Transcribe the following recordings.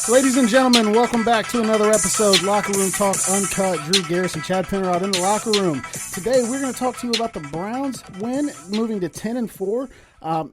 Ladies and gentlemen, welcome back to another episode, Locker Room Talk Uncut. Drew Garrison, Chad Penrod in the locker room. Today, we're going to talk to you about the Browns win, moving to 10-4.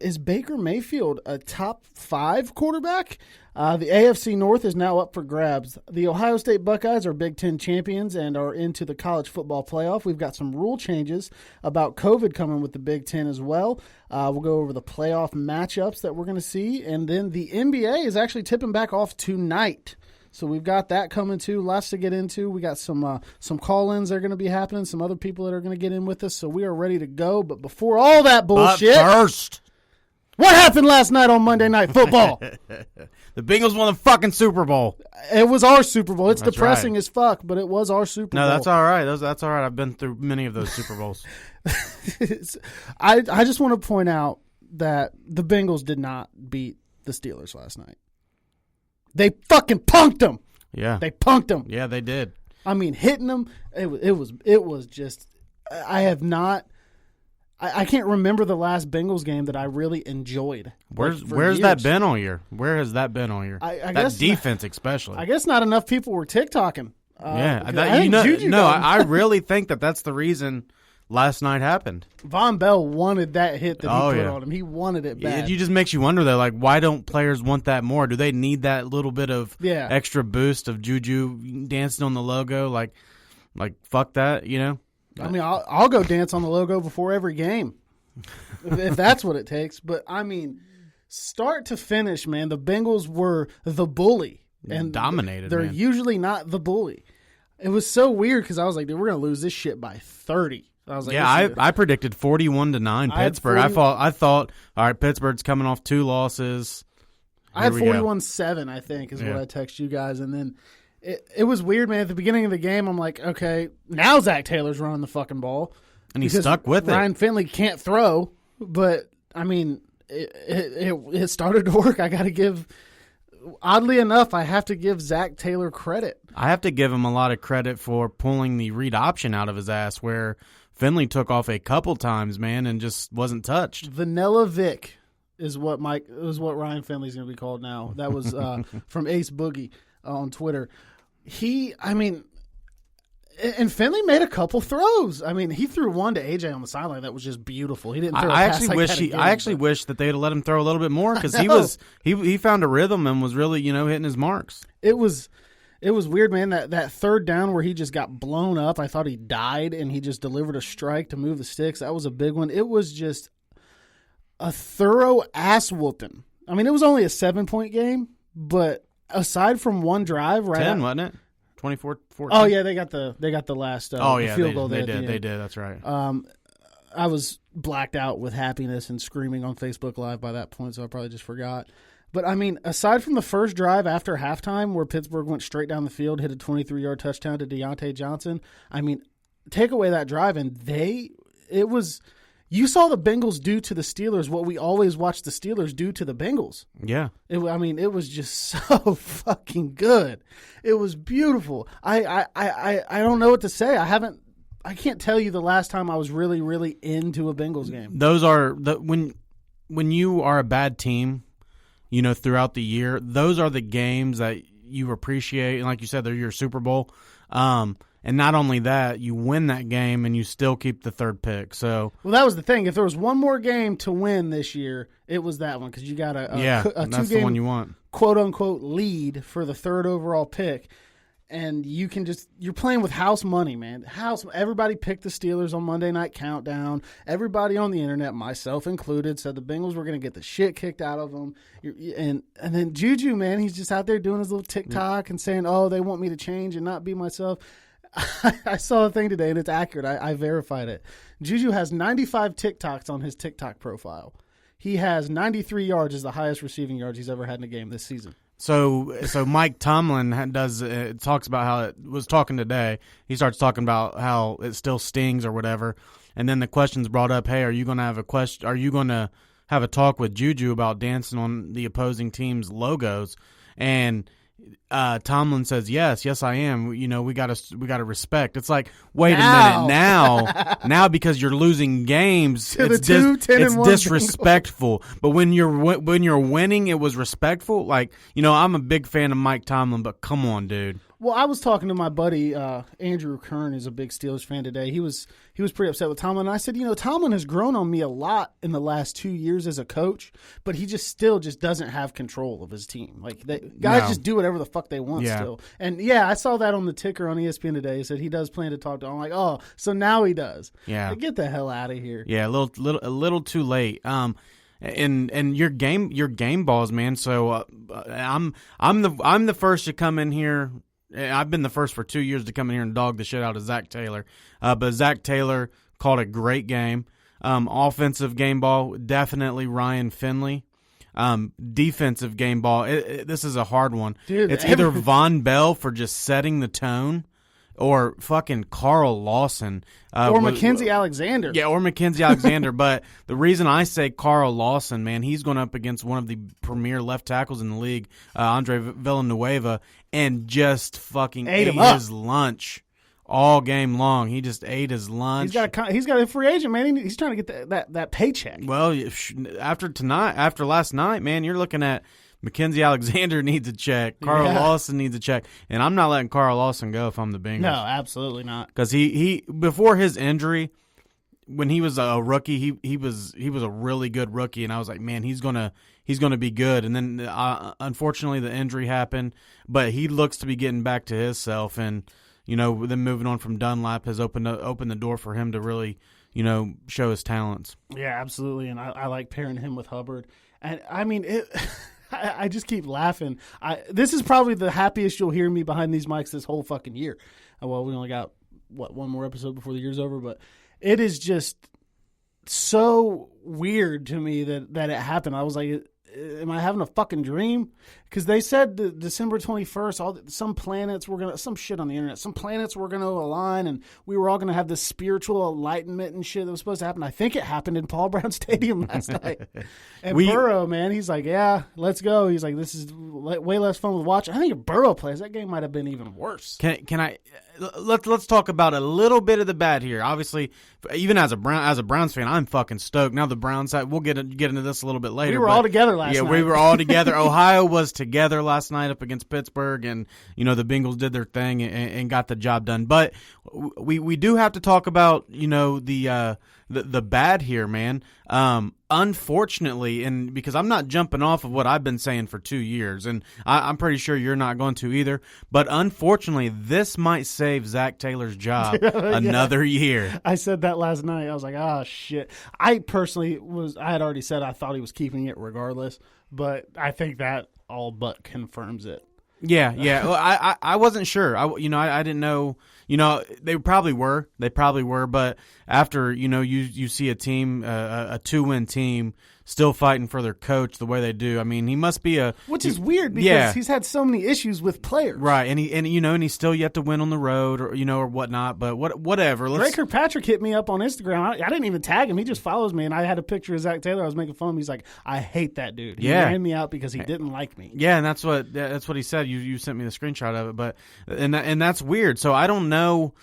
Is Baker Mayfield a top 5 quarterback? The AFC North is now up for grabs. The Ohio State Buckeyes are Big Ten champions and are into the college football playoff. We've got some rule changes about COVID coming with the Big Ten as well. We'll go over the playoff matchups that we're going to see. And then the NBA is actually tipping back off tonight. So we've got that coming too. Lots to get into. We got some call-ins that are going to be happening, some other people that are going to get in with us. So we are ready to go. But before all that bullshit, but first, what happened last night on Monday Night Football? The Bengals won the fucking Super Bowl. It was our Super Bowl. It's That's depressing right. as fuck, but it was our Super Bowl. No, that's all right. That's all right. I've been through many of those Super Bowls. I just want to point out that the Bengals did not beat the Steelers last night. They fucking punked them. Yeah. They punked them. Yeah, they did. I mean, hitting them, it was just, I can't remember the last Bengals game that I really enjoyed. Where's years. that been all year? Where has that been all year? I that guess defense especially. I guess not enough people were TikToking. I really think that's the reason last night happened. Von Bell wanted that hit that he put on him. He wanted it bad. It just makes you wonder, though, like, why don't players want that more? Do they need that little bit of extra boost of Juju dancing on the logo? Like fuck that, you know? I mean, I'll go dance on the logo before every game if that's what it takes. But, I mean, start to finish, man, the Bengals were the bully. And dominated, They're man. usually not the bully. It was so weird because I was like, dude, we're going to lose this shit by 30. I was like, I predicted 41-9 Pittsburgh. I thought, all right, Pittsburgh's coming off 2 losses. I had 41-7, I think, is what I text you guys. And then it was weird, man. At the beginning of the game, I'm like, okay, now Zach Taylor's running the fucking ball. And he's stuck with it. Ryan Finley can't throw, but, I mean, it started to work. I got to give – oddly enough, I have to give Zach Taylor credit. I have to give him a lot of credit for pulling the read option out of his ass where Finley took off a couple times, man, and just wasn't touched. Vanilla Vic is what Ryan Finley's going to be called now. That was from Ace Boogie on Twitter. And Finley made a couple throws. I mean, he threw one to AJ on the sideline that was just beautiful. He didn't throw a pass like that again. I actually wish that they had let him throw a little bit more because he found a rhythm and was really, hitting his marks. It was weird, man. That third down where he just got blown up. I thought he died, and he just delivered a strike to move the sticks. That was a big one. It was just a thorough ass whooping. I mean, it was only a 7-point game, but aside from one drive, right? 10, wasn't it? 24-14. Oh yeah, they got the last field goal. They did. That's right. I was blacked out with happiness and screaming on Facebook Live by that point, so I probably just forgot. But, I mean, aside from the first drive after halftime where Pittsburgh went straight down the field, hit a 23-yard touchdown to Deontay Johnson, I mean, take away that drive, and you saw the Bengals do to the Steelers what we always watch the Steelers do to the Bengals. Yeah. It was just so fucking good. It was beautiful. I don't know what to say. I can't tell you the last time I was really, really into a Bengals game. Those are when you are a bad team, throughout the year, those are the games that you appreciate. And like you said, they're your Super Bowl. And not only that, you win that game and you still keep the third pick. So, well, that was the thing. If there was one more game to win this year, it was that one because you got a that's the one you want, quote unquote, lead for the third overall pick, and you're playing with house money, man. Everybody picked the Steelers on Monday Night Countdown. Everybody on the internet, myself included, said the Bengals were going to get the shit kicked out of them. And then Juju, man, he's just out there doing his little TikTok and saying, "Oh, they want me to change and not be myself." I saw a thing today, and it's accurate. I verified it. Juju has 95 TikToks on his TikTok profile. He has 93 yards as the highest receiving yards he's ever had in a game this season. So Mike Tomlin talks about how it was talking today. He starts talking about how it still stings or whatever, and then the question's brought up. Hey, are you going to have a question? Are you going to have a talk with Juju about dancing on the opposing team's logos? And Tomlin says, yes, I am. You know, we gotta respect. It's like, wait a minute now because you're losing games, it's disrespectful. But when you're winning, it was respectful. Like, you know, I'm a big fan of Mike Tomlin, but come on, dude. Well, I was talking to my buddy Andrew Kern, who's a big Steelers fan today. He was pretty upset with Tomlin. And I said, you know, Tomlin has grown on me a lot in the last 2 years as a coach, but he still doesn't have control of his team. Like, guys just do whatever the fuck they want still. And yeah, I saw that on the ticker on ESPN today. He said he does plan to talk to him. I'm like, oh, so now he does. Yeah, like, get the hell out of here. Yeah, a little too late. And your game balls, man. So I'm the first to come in here. I've been the first for 2 years to come in here and dog the shit out of Zach Taylor. But Zach Taylor called a great game. Offensive game ball, definitely Ryan Finley. Defensive game ball, this is a hard one. Dude, it's either Von Bell for just setting the tone, or fucking Carl Lawson. Or Mackenzie Alexander. Yeah, or Mackenzie Alexander. But the reason I say Carl Lawson, man, he's going up against one of the premier left tackles in the league, Andre Villanueva, and just fucking ate his lunch all game long. He just ate his lunch. He's got a free agent, man. He's trying to get that paycheck. Well, after last night, man, you're looking at Mackenzie Alexander needs a check. Carl Lawson needs a check. And I'm not letting Carl Lawson go if I'm the Bengals. No, absolutely not. Because he before his injury, when he was a rookie, he was a really good rookie, and I was like, man, he's gonna be good. And then unfortunately the injury happened, but he looks to be getting back to himself. And you know, then moving on from Dunlap has opened the door for him to really, you know, show his talents. Yeah, absolutely. And I like pairing him with Hubbard. And I mean it. I just keep laughing. This is probably the happiest you'll hear me behind these mics this whole fucking year. Well, we only got, one more episode before the year's over, but it is just so weird to me that it happened. I was like, am I having a fucking dream? Because they said December 21st, some planets were going to, some shit on the internet, some planets were going to align, and we were all going to have this spiritual enlightenment and shit that was supposed to happen. I think it happened in Paul Brown Stadium last night. And Burrow, man, he's like, yeah, let's go. He's like, this is way less fun to watch. I think if Burrow plays, that game might have been even worse. Can I let's talk about a little bit of the bad here. Obviously, even as a Browns fan, I'm fucking stoked. Now the Browns side, we'll get into this a little bit later. We were all together last night. Yeah, we were all together. Ohio was together last night up against Pittsburgh, and you know the Bengals did their thing and got the job done. But we do have to talk about, you know, the bad here, man. Unfortunately, and because I'm not jumping off of what I've been saying for 2 years, and I'm pretty sure you're not going to either, but unfortunately, this might save Zach Taylor's job another year. I said that last night. I was like, oh, shit. I personally I had already said I thought he was keeping it regardless, but I think that all but confirms it. Yeah. Well, I wasn't sure. I didn't know. You know, they probably were, but after, you know, you see a team, a 2-win team still fighting for their coach the way they do. I mean, he must be which is weird because he's had so many issues with players. Right. And he's still yet to win on the road or whatnot, but whatever. Drake Kirkpatrick hit me up on Instagram. I didn't even tag him. He just follows me, and I had a picture of Zach Taylor. I was making fun of him. He's like, I hate that dude. He ran me out because he didn't like me. Yeah. And that's what he said. You sent me the screenshot of it, but and that's weird. So I don't know.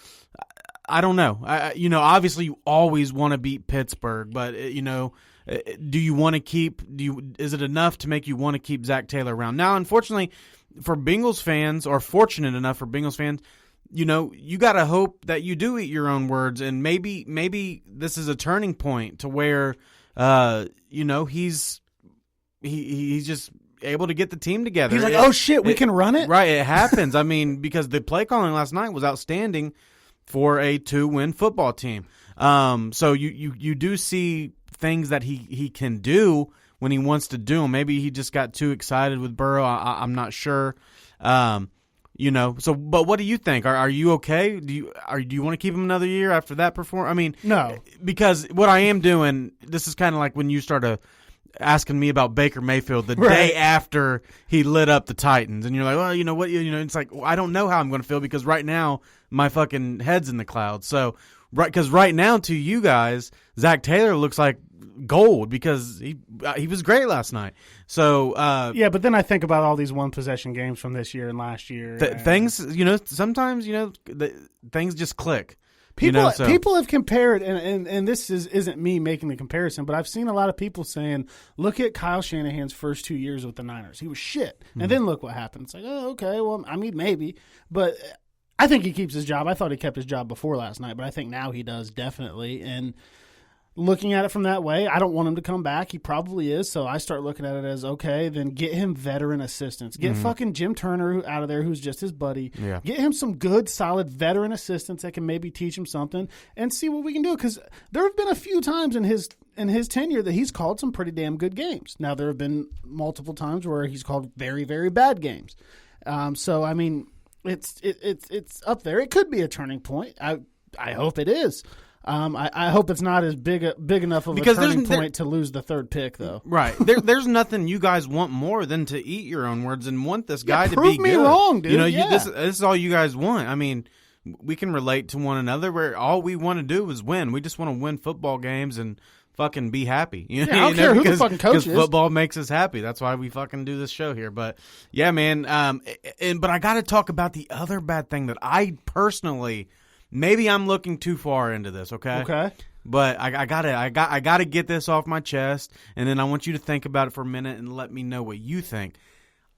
Obviously you always want to beat Pittsburgh, but do you want to keep? Is it enough to make you want to keep Zach Taylor around? Now, unfortunately, for Bengals fans, or fortunate enough for Bengals fans, you know, you got to hope that you do eat your own words, and maybe this is a turning point to where, he's just able to get the team together. He's like, oh shit, we can run it. Right, it happens. I mean, because the play calling last night was outstanding for a 2-win football team. So you do see things that he can do when he wants to do them. Maybe he just got too excited with Burrow. I'm not sure. But what do you think? Are you okay? Do you want to keep him another year after that performance? I mean, no, because what I am doing, this is kind of like when you started asking me about Baker Mayfield the day after he lit up the Titans, and you're like, well, you know what, it's like, well, I don't know how I'm going to feel because right now my fucking head's in the clouds. So Right, because right now to you guys, Zach Taylor looks like gold because he was great last night. So yeah, but then I think about all these one possession games from this year and last year. Things, sometimes things just click. People have compared, and this isn't me making the comparison, but I've seen a lot of people saying, look at Kyle Shanahan's first 2 years with the Niners. He was shit. Mm-hmm. And then look what happened. It's like, oh, okay, well, I mean, maybe. But I think he keeps his job. I thought he kept his job before last night, but I think now he does, definitely. And looking at it from that way, I don't want him to come back. He probably is, so I start looking at it as, okay, then get him veteran assistants. Get fucking Jim Turner out of there, who's just his buddy. Yeah. Get him some good, solid veteran assistants that can maybe teach him something and see what we can do. Because there have been a few times in his tenure that he's called some pretty damn good games. Now, there have been multiple times where he's called very, very bad games. So, I mean, it's up there. It could be a turning point. I hope it is. I hope it's not as big enough of a turning point to lose the third pick, though. Right. There's nothing you guys want more than to eat your own words and want this guy to be good. Prove me wrong, dude. This is all you guys want. I mean, we can relate to one another where all we want to do is win. We just want to win football games and fucking be happy. I don't care who the fucking coach is. Because football makes us happy. That's why we fucking do this show here. But, yeah, man. But I got to talk about the other bad thing that I personally – maybe I'm looking too far into this, okay? Okay. But I gotta get this off my chest, and then I want you to think about it for a minute and let me know what you think.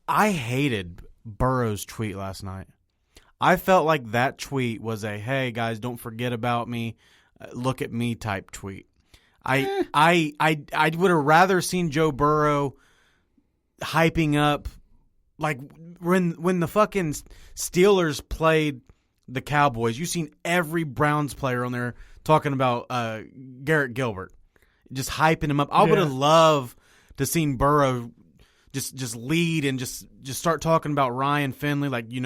I hated Burrow's tweet last night. I felt like that tweet was a "Hey guys, don't forget about me, look at me" type tweet. I would have rather seen Joe Burrow hyping up like when the fucking Steelers played the Cowboys. You've seen every Browns player on there talking about Garrett Gilbert, just hyping him up. I would have loved to seen Burrow just lead and just start talking about Ryan Finley, like you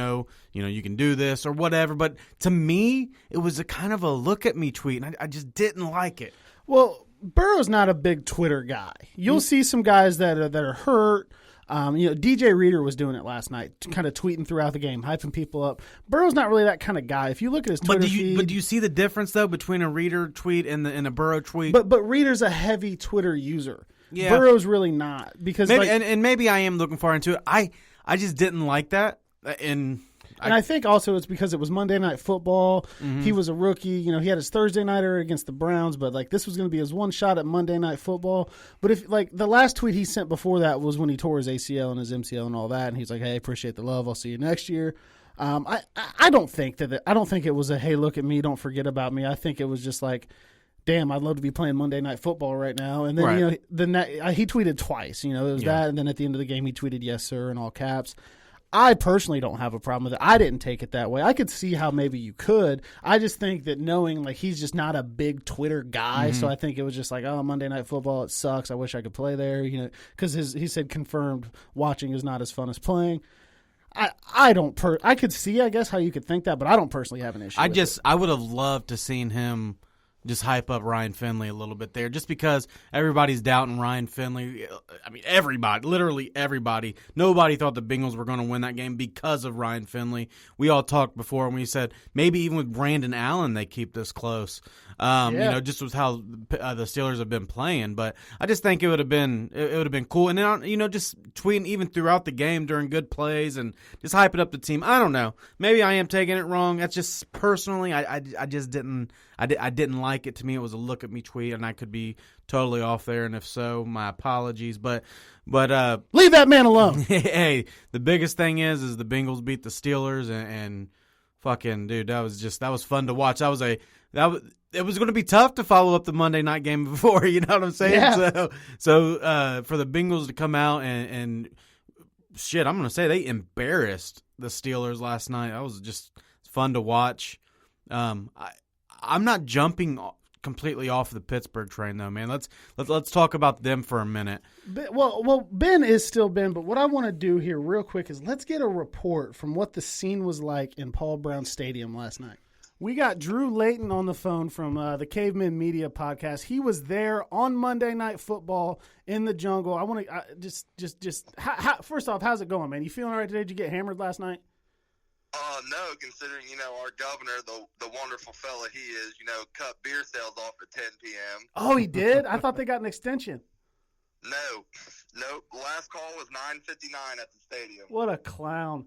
can do this or whatever. But to me, it was a kind of a look at me tweet, and I just didn't like it. Well, Burrow's not a big Twitter guy. You'll see some guys that are hurt. DJ Reader was doing it last night, kind of tweeting throughout the game, hyping people up. Burrow's not really that kind of guy. If you look at his Twitter feed, but do you see the difference though between a Reader tweet and a Burrow tweet? But Reader's a heavy Twitter user. Yeah. Burrow's really not because maybe, and maybe I am looking far into it. I just didn't like that, and I think also it's because it was Monday Night Football. Mm-hmm. He was a rookie. He had his Thursday nighter against the Browns, but like this was going to be his one shot at Monday Night Football. But if like the last tweet he sent before that was when he tore his ACL and his MCL and all that, and he's like, "Hey, appreciate the love. I'll see you next year." I don't think it was a "Hey, look at me, don't forget about me." I think it was just like, damn, I'd love to be playing Monday Night Football right now. And then he tweeted twice. It was that, and then at the end of the game he tweeted "Yes, sir" in all caps. I personally don't have a problem with it. I didn't take it that way. I could see how maybe you could. I just think that knowing like he's just not a big Twitter guy, so I think it was just like, oh, Monday Night Football, it sucks. I wish I could play there, because he said confirmed watching is not as fun as playing. I could see, I guess, how you could think that, but I don't personally have an issue. I would have loved to seen him just hype up Ryan Finley a little bit there, just because everybody's doubting Ryan Finley. I mean, everybody, literally everybody. Nobody thought the Bengals were going to win that game because of Ryan Finley. We all talked before, and we said maybe even with Brandon Allen they keep this close. Just with how the Steelers have been playing. But I just think it would have been cool. And then just tweeting even throughout the game during good plays and just hyping up the team. I don't know. Maybe I am taking it wrong. That's just personally, I just didn't. I didn't like it. To me, it was a look at me tweet, and I could be totally off there. And if so, my apologies. But leave that man alone. Hey, the biggest thing is the Bengals beat the Steelers, and fucking dude, that was fun to watch. It was going to be tough to follow up the Monday night game before. You know what I'm saying? Yeah. So for the Bengals to come out and shit, I'm going to say they embarrassed the Steelers last night. That was just fun to watch. I'm not jumping completely off the Pittsburgh train though, man. Let's talk about them for a minute. Well, Ben is still Ben, but what I want to do here real quick is let's get a report from what the scene was like in Paul Brown Stadium last night. We got Drew Layton on the phone from the Caveman Media podcast. He was there on Monday Night Football in the jungle. I want to first off, how's it going, man? You feeling all right today? Did you get hammered last night? No, considering, our governor, the wonderful fella he is, cut beer sales off at 10 p.m. Oh, he did? I thought they got an extension. No. Last call was 9:59 at the stadium. What a clown.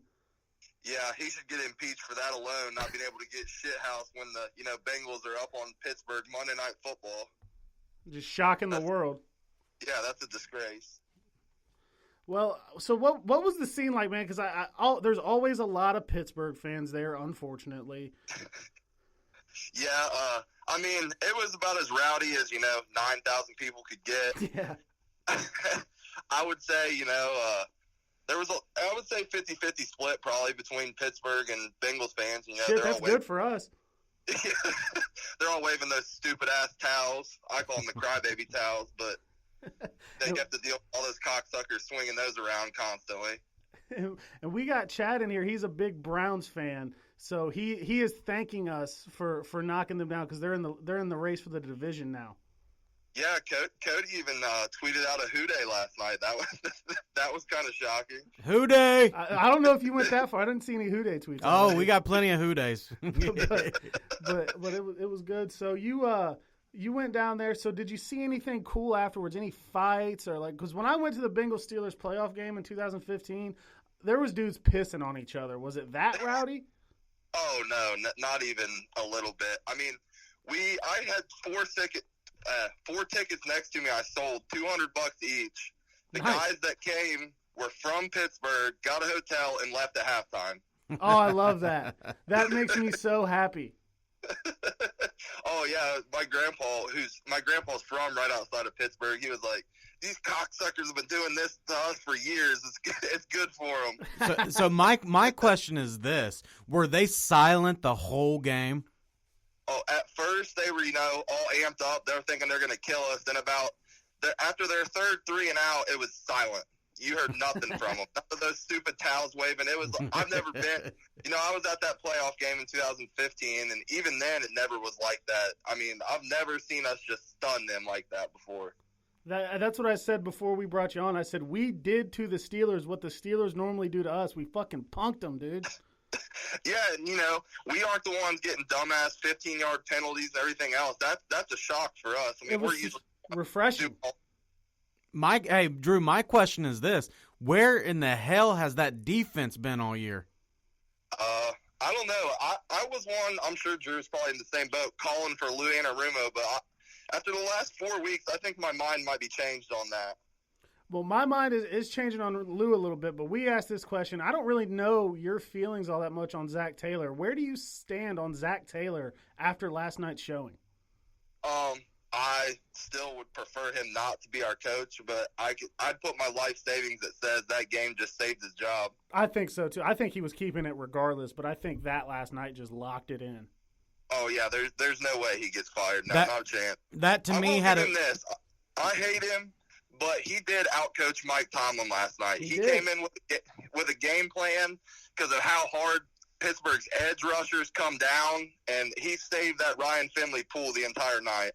Yeah, he should get impeached for that alone, not being able to get shithoused when the, Bengals are up on Pittsburgh Monday Night Football. Just shocking the world. Yeah, that's a disgrace. Well, so what was the scene like, man? Because there's always a lot of Pittsburgh fans there, unfortunately. Yeah, I mean, it was about as rowdy as, 9,000 people could get. Yeah. I would say, there was I would say 50-50 split probably between Pittsburgh and Bengals fans. Shit, that's good for us. They're all waving those stupid-ass towels. I call them the crybaby towels, but they have to deal with all those cocksuckers swinging those around constantly. And we got Chad in here. He's a big Browns fan, so he is thanking us for knocking them down because they're in the race for the division now. Yeah, Cody even tweeted out a Who Day last night. That was kind of shocking. Who Day? I don't know if you went that far. I didn't see any Who Day tweets. Oh, we got plenty of Who Days. but it was good. So you went down there. So did you see anything cool afterwards? Any fights or because when I went to the Bengals Steelers playoff game in 2015, there was dudes pissing on each other. Was it that rowdy? Oh no, not even a little bit. I mean, I had four tickets next to me. I sold $200 each. The guys that came were from Pittsburgh, got a hotel, and left at halftime. Oh, I love that. That makes me so happy. Oh yeah, my grandpa's from right outside of Pittsburgh. He was like, "These cocksuckers have been doing this to us for years. It's good for them." So my question is this: were they silent the whole game? Oh, at first they were, all amped up. They were thinking they're going to kill us. Then after their third 3 and out, it was silent. You heard nothing from them. None of those stupid towels waving. It was. I've never been. I was at that playoff game in 2015, and even then, it never was like that. I mean, I've never seen us just stun them like that before. That's what I said before we brought you on. I said we did to the Steelers what the Steelers normally do to us. We fucking punked them, dude. Yeah, and, we aren't the ones getting dumbass 15-yard penalties and everything else. That's a shock for us. I mean, we're usually refreshing. Hey, Drew, my question is this. Where in the hell has that defense been all year? I don't know. I was one, I'm sure Drew's probably in the same boat, calling for Lou Anarumo, but after the last 4 weeks, I think my mind might be changed on that. Well, my mind is changing on Lou a little bit, but we asked this question. I don't really know your feelings all that much on Zach Taylor. Where do you stand on Zach Taylor after last night's showing? I still would prefer him not to be our coach, but I'd put my life savings that says that game just saved his job. I think so, too. I think he was keeping it regardless, but I think that last night just locked it in. Oh, yeah, there's no way he gets fired. Not a chance. That, to me, had a... this. I hate him. But he did outcoach Mike Tomlin last night. He came in with a game plan because of how hard Pittsburgh's edge rushers come down, and he saved that Ryan Finley pool the entire night.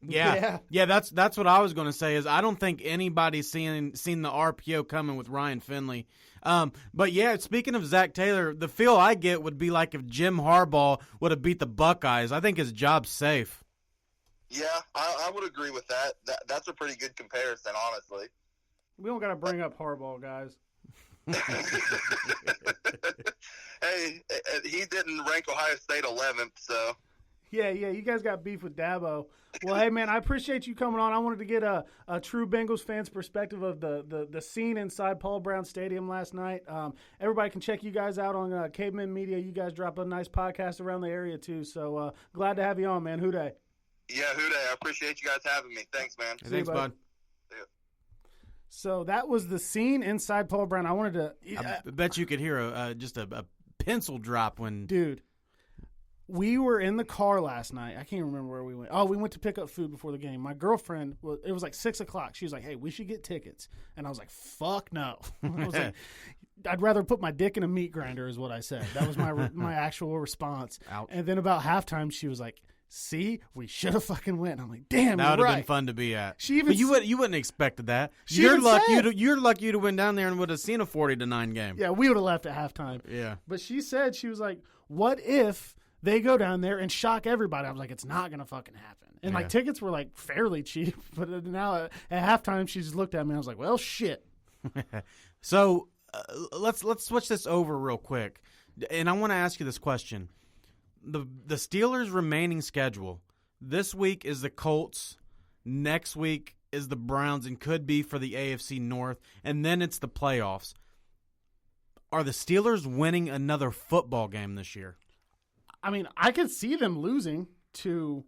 Yeah. That's what I was going to say. Is I don't think anybody's seen the RPO coming with Ryan Finley. But yeah, speaking of Zach Taylor, the feel I get would be like if Jim Harbaugh would have beat the Buckeyes. I think his job's safe. Yeah, I would agree with that. That's a pretty good comparison, honestly. We don't got to bring up Harbaugh, guys. Hey, he didn't rank Ohio State 11th, so. Yeah, you guys got beef with Dabo. Well, hey, man, I appreciate you coming on. I wanted to get a true Bengals fan's perspective of the scene inside Paul Brown Stadium last night. Everybody can check you guys out on Caveman Media. You guys drop a nice podcast around the area, too. So glad to have you on, man. Who day? Yeah, Who Day. I appreciate you guys having me. Thanks, man. Thanks, bud. Yeah. So that was the scene inside Paul Brown. I wanted to... I bet you could hear just a pencil drop when... Dude, we were in the car last night. I can't remember where we went. Oh, we went to pick up food before the game. My girlfriend, it was like 6 o'clock. She was like, hey, we should get tickets. And I was like, fuck no. I was like, I'd rather put my dick in a meat grinder is what I said. That was my actual response. Ouch. And then about halftime, she was like, see, we should have fucking went. I'm like, damn, That you're would have right. been fun to be at. She even but you wouldn't expected that. She You're even lucky. said- You're lucky you'd have went down there and would have seen a 40-9 game. Yeah, we would have left at halftime. Yeah. But she said, she was like, what if they go down there and shock everybody? I was like, it's not going to fucking happen. And like tickets were like fairly cheap. But now at halftime, she just looked at me and I was like, well, shit. So let's switch this over real quick. And I want to ask you this question. The Steelers' remaining schedule. This week is the Colts. Next week is the Browns and could be for the AFC North. And then it's the playoffs. Are the Steelers winning another football game this year? I mean, I could see them losing to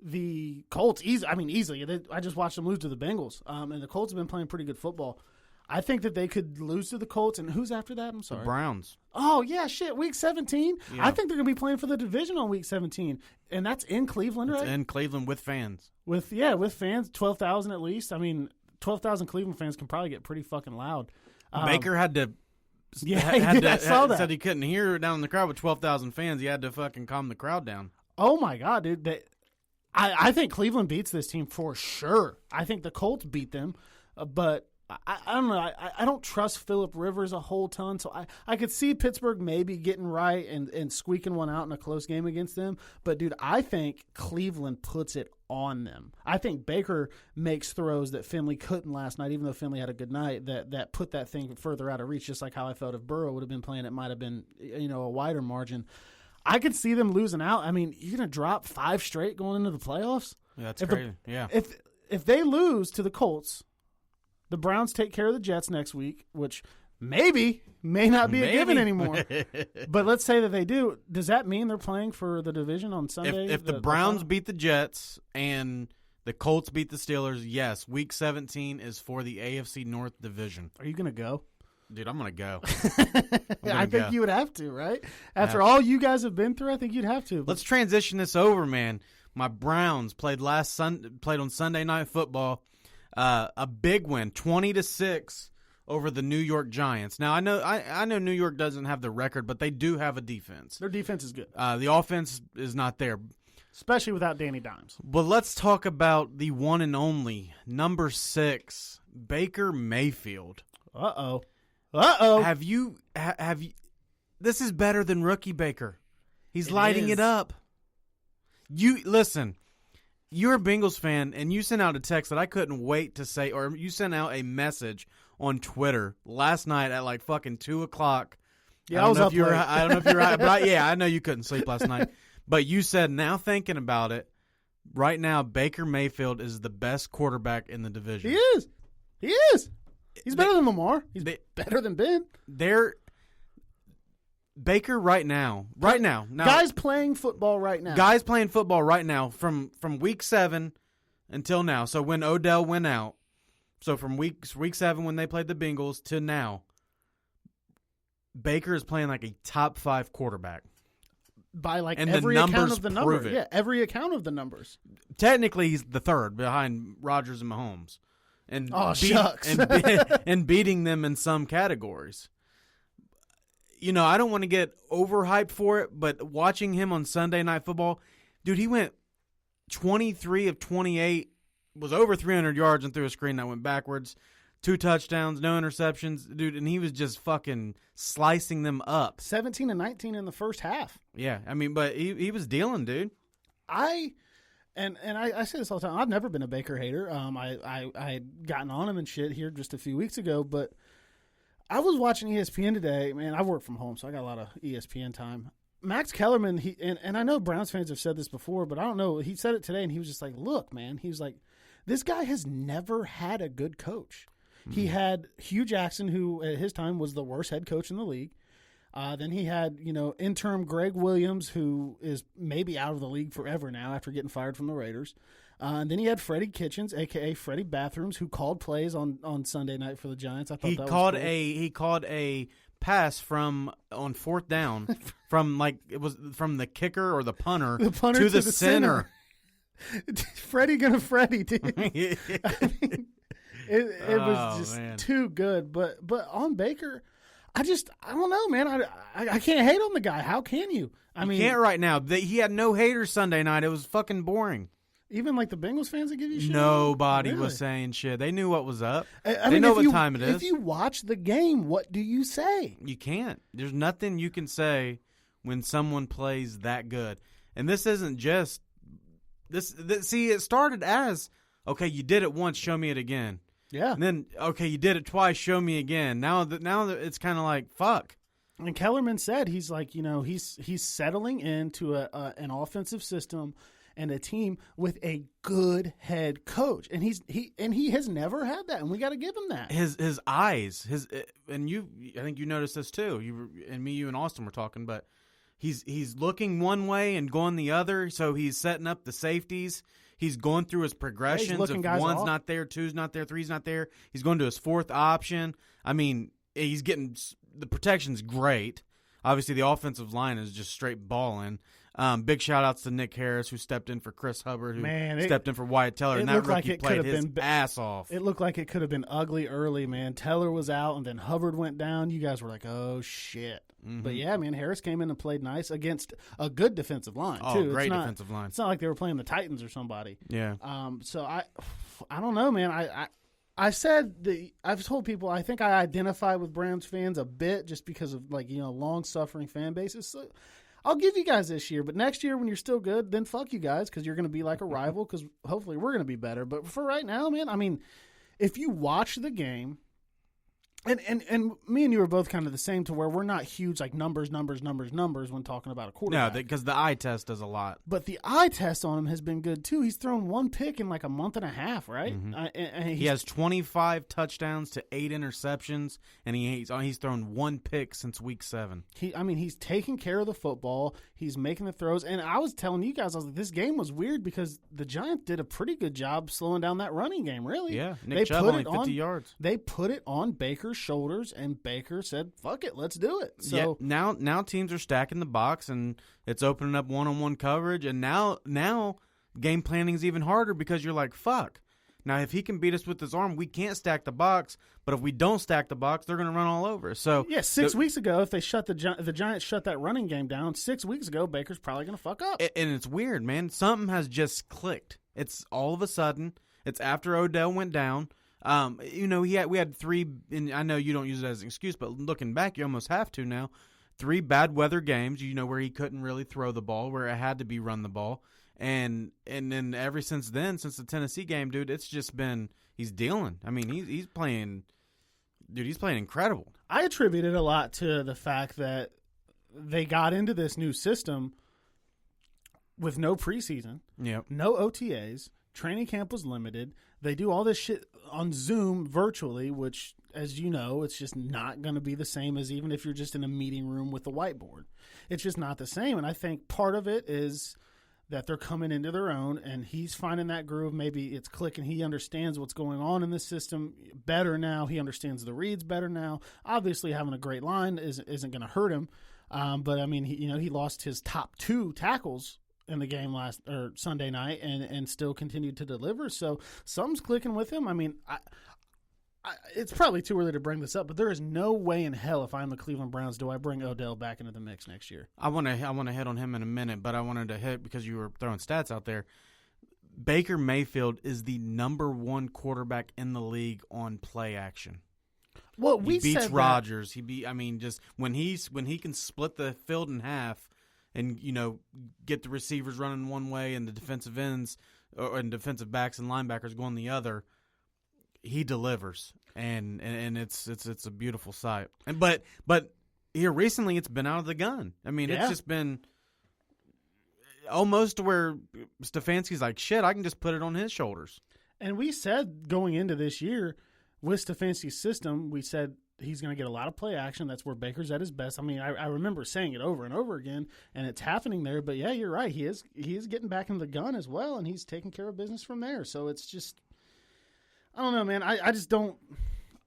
the Colts. Easily. I just watched them lose to the Bengals. And the Colts have been playing pretty good football. I think that they could lose to the Colts. And who's after that? I'm sorry. The Browns. Oh, yeah, shit. Week 17? Yeah. I think they're going to be playing for the division on Week 17. And that's in Cleveland, right? It's in Cleveland with fans. With fans, 12,000 at least. I mean, 12,000 Cleveland fans can probably get pretty fucking loud. Baker had to... Yeah, I saw that. Said he couldn't hear down in the crowd with 12,000 fans. He had to fucking calm the crowd down. Oh, my God, dude. I think Cleveland beats this team for sure. I think the Colts beat them. But... I don't know. I don't trust Phillip Rivers a whole ton, so I could see Pittsburgh maybe getting right and squeaking one out in a close game against them. But, dude, I think Cleveland puts it on them. I think Baker makes throws that Finley couldn't last night, even though Finley had a good night, that put that thing further out of reach, just like how I felt if Burrow would have been playing, it might have been a wider margin. I could see them losing out. I mean, you're going to drop 5 straight going into the playoffs? Yeah, that's crazy. Yeah. If they lose to the Colts, the Browns take care of the Jets next week, which may not be a given anymore. But let's say that they do. Does that mean they're playing for the division on Sunday? If the Browns beat the Jets and the Colts beat the Steelers, yes, Week 17 is for the AFC North division. Are you going to go? Dude, I'm going to go. I think you would have to, right? After all you guys have been through, I think you'd have to. Let's transition this over, man. My Browns played on Sunday Night Football. A big win, 20-6 over the New York Giants. Now I know New York doesn't have the record, but they do have a defense. Their defense is good. The offense is not there, especially without Danny Dimes. But let's talk about the one and only number 6, Baker Mayfield. Uh-oh. Have you? This is better than rookie Baker. He's lighting it up. You listen. You're a Bengals fan, and you sent out a text that I couldn't wait to say, or you sent out a message on Twitter last night at like fucking 2:00. Yeah, I was up late. I don't know if you're right, but I know you couldn't sleep last night. But you said, now thinking about it, right now Baker Mayfield is the best quarterback in the division. He is. He's better than Lamar. He's better than Ben. Baker right now. Guys playing football right now. Guys playing football right now from Week 7 until now. So when Odell went out, so from week 7 when they played the Bengals to now, Baker is playing like a top 5 quarterback. By like and every account of the numbers. It. Yeah, every account of the numbers. Technically, he's the third behind Rodgers and Mahomes. And shucks. and beating them in some categories. You know, I don't want to get overhyped for it, but watching him on Sunday Night Football, dude, he went 23 of 28, was over 300 yards and threw a screen that went backwards. 2 touchdowns, no interceptions, dude, and he was just fucking slicing them up. 17 and 19 in the first half. Yeah, I mean, but he was dealing, dude. I say this all the time. I've never been a Baker hater. I had gotten on him and shit here just a few weeks ago, but I was watching ESPN today. Man, I work from home, so I got a lot of ESPN time. Max Kellerman, and I know Browns fans have said this before, but I don't know. He said it today, and he was just like, look, man, he was like, this guy has never had a good coach. Mm-hmm. He had Hugh Jackson, who at his time was the worst head coach in the league. Then he had, interim Greg Williams, who is maybe out of the league forever now after getting fired from the Raiders. And then he had Freddie Kitchens, a.k.a. Freddie Bathrooms, who called plays on Sunday night for the Giants. I thought he that called was cool. He called a pass on 4th down from the kicker or the punter, to the center. Freddie gonna Freddie, dude. I mean, it was just too good. But on Baker, I don't know, man. I can't hate on the guy. How can you? You can't right now. He had no haters Sunday night. It was fucking boring. Even like the Bengals fans that give you shit? Nobody Really? was saying shit. They knew what was up. I They mean, know if what you- time it is. If you watch the game, what do you say? You can't. There's nothing you can say when someone plays that good. And this isn't just this. See, it started as, okay, you did it once, show me it again. Yeah. And then, okay, you did it twice, show me again. Now that it's kind of like, fuck. And Kellerman said he's like, he's settling into an offensive system and a team with a good head coach, and he has never had that, and we got to give him that. His eyes, and I think you noticed this too. You and Austin were talking, but he's looking one way and going the other. So he's setting up the safeties. He's going through his progressions. looking If guys one's off. not there, two's not there, three's not there, he's going to his fourth option. I mean, he's getting the protection's great. Obviously, the offensive line is just straight balling. Big shout-outs to Nick Harris, who stepped in for Chris Hubbard, who stepped in for Wyatt Teller, and that rookie played his ass off. It looked like it could have been ugly early, man. Teller was out, and then Hubbard went down. You guys were like, oh, shit. Mm-hmm. But, yeah, man, Harris came in and played nice against a good defensive line, too. Great defensive line. It's not like they were playing the Titans or somebody. Yeah. So, I don't know, man. I've told people I think I identify with Browns fans a bit just because of long suffering fan bases. So I'll give you guys this year, but next year when you're still good, then fuck you guys because you're going to be like a rival because hopefully we're going to be better. But for right now, man, I mean, if you watch the game, and me and you are both kind of the same to where we're not huge like numbers when talking about a quarterback. No, because the eye test does a lot. But the eye test on him has been good too. He's thrown one pick in like a month and a half, right? Mm-hmm. And He has 25 touchdowns to 8 interceptions, and he's thrown one pick since week 7. He's taking care of the football. He's making the throws. And I was telling you guys, I was like, this game was weird because the Giants did a pretty good job slowing down that running game, really. Yeah, Nick Chubb only 50 yards. They put it on Baker's shoulders, and Baker said, fuck it, let's do it. So yeah, now teams are stacking the box, and it's opening up one-on-one coverage, and now game planning is even harder because you're like, fuck. Now, if he can beat us with his arm, we can't stack the box. But if we don't stack the box, they're going to run all over us. So yeah, 6 weeks ago, if they shut the Giants shut that running game down, 6 weeks ago, Baker's probably going to fuck up. And it's weird, man. Something has just clicked. It's all of a sudden. It's after Odell went down. We had 3, and I know you don't use it as an excuse, but looking back, you almost have to now. 3 bad weather games, where he couldn't really throw the ball, where it had to be run the ball. And then ever since then, since the Tennessee game, dude, it's just been he's dealing. I mean, he's playing, dude. He's playing incredible. I attribute it a lot to the fact that they got into this new system with no preseason, no OTAs. Training camp was limited. They do all this shit on Zoom virtually, which, as you know, it's just not going to be the same as even if you're just in a meeting room with a whiteboard. It's just not the same. And I think part of it is that they're coming into their own, and he's finding that groove. Maybe it's clicking. He understands what's going on in the system better now. He understands the reads better now. Obviously, having a great line isn't going to hurt him. But I mean, he lost his top 2 tackles in the game Sunday night, and still continued to deliver. So something's clicking with him. I mean, it's probably too early to bring this up, but there is no way in hell if I'm the Cleveland Browns do I bring Odell back into the mix next year. I want to hit on him in a minute, but I wanted to hit because you were throwing stats out there. Baker Mayfield is the number 1 quarterback in the league on play action. Well, he beats Rodgers. Just when he can split the field in half and get the receivers running one way and the defensive ends and defensive backs and linebackers going the other, he delivers, and it's a beautiful sight. But here recently, it's been out of the gun. I mean, It's just been almost to where Stefanski's like, shit, I can just put it on his shoulders. And we said going into this year with Stefanski's system, we said he's going to get a lot of play action. That's where Baker's at his best. I mean, I remember saying it over and over again, and it's happening there. But yeah, you're right. He is getting back into the gun as well, and he's taking care of business from there. So it's just, I don't know, man. I just don't.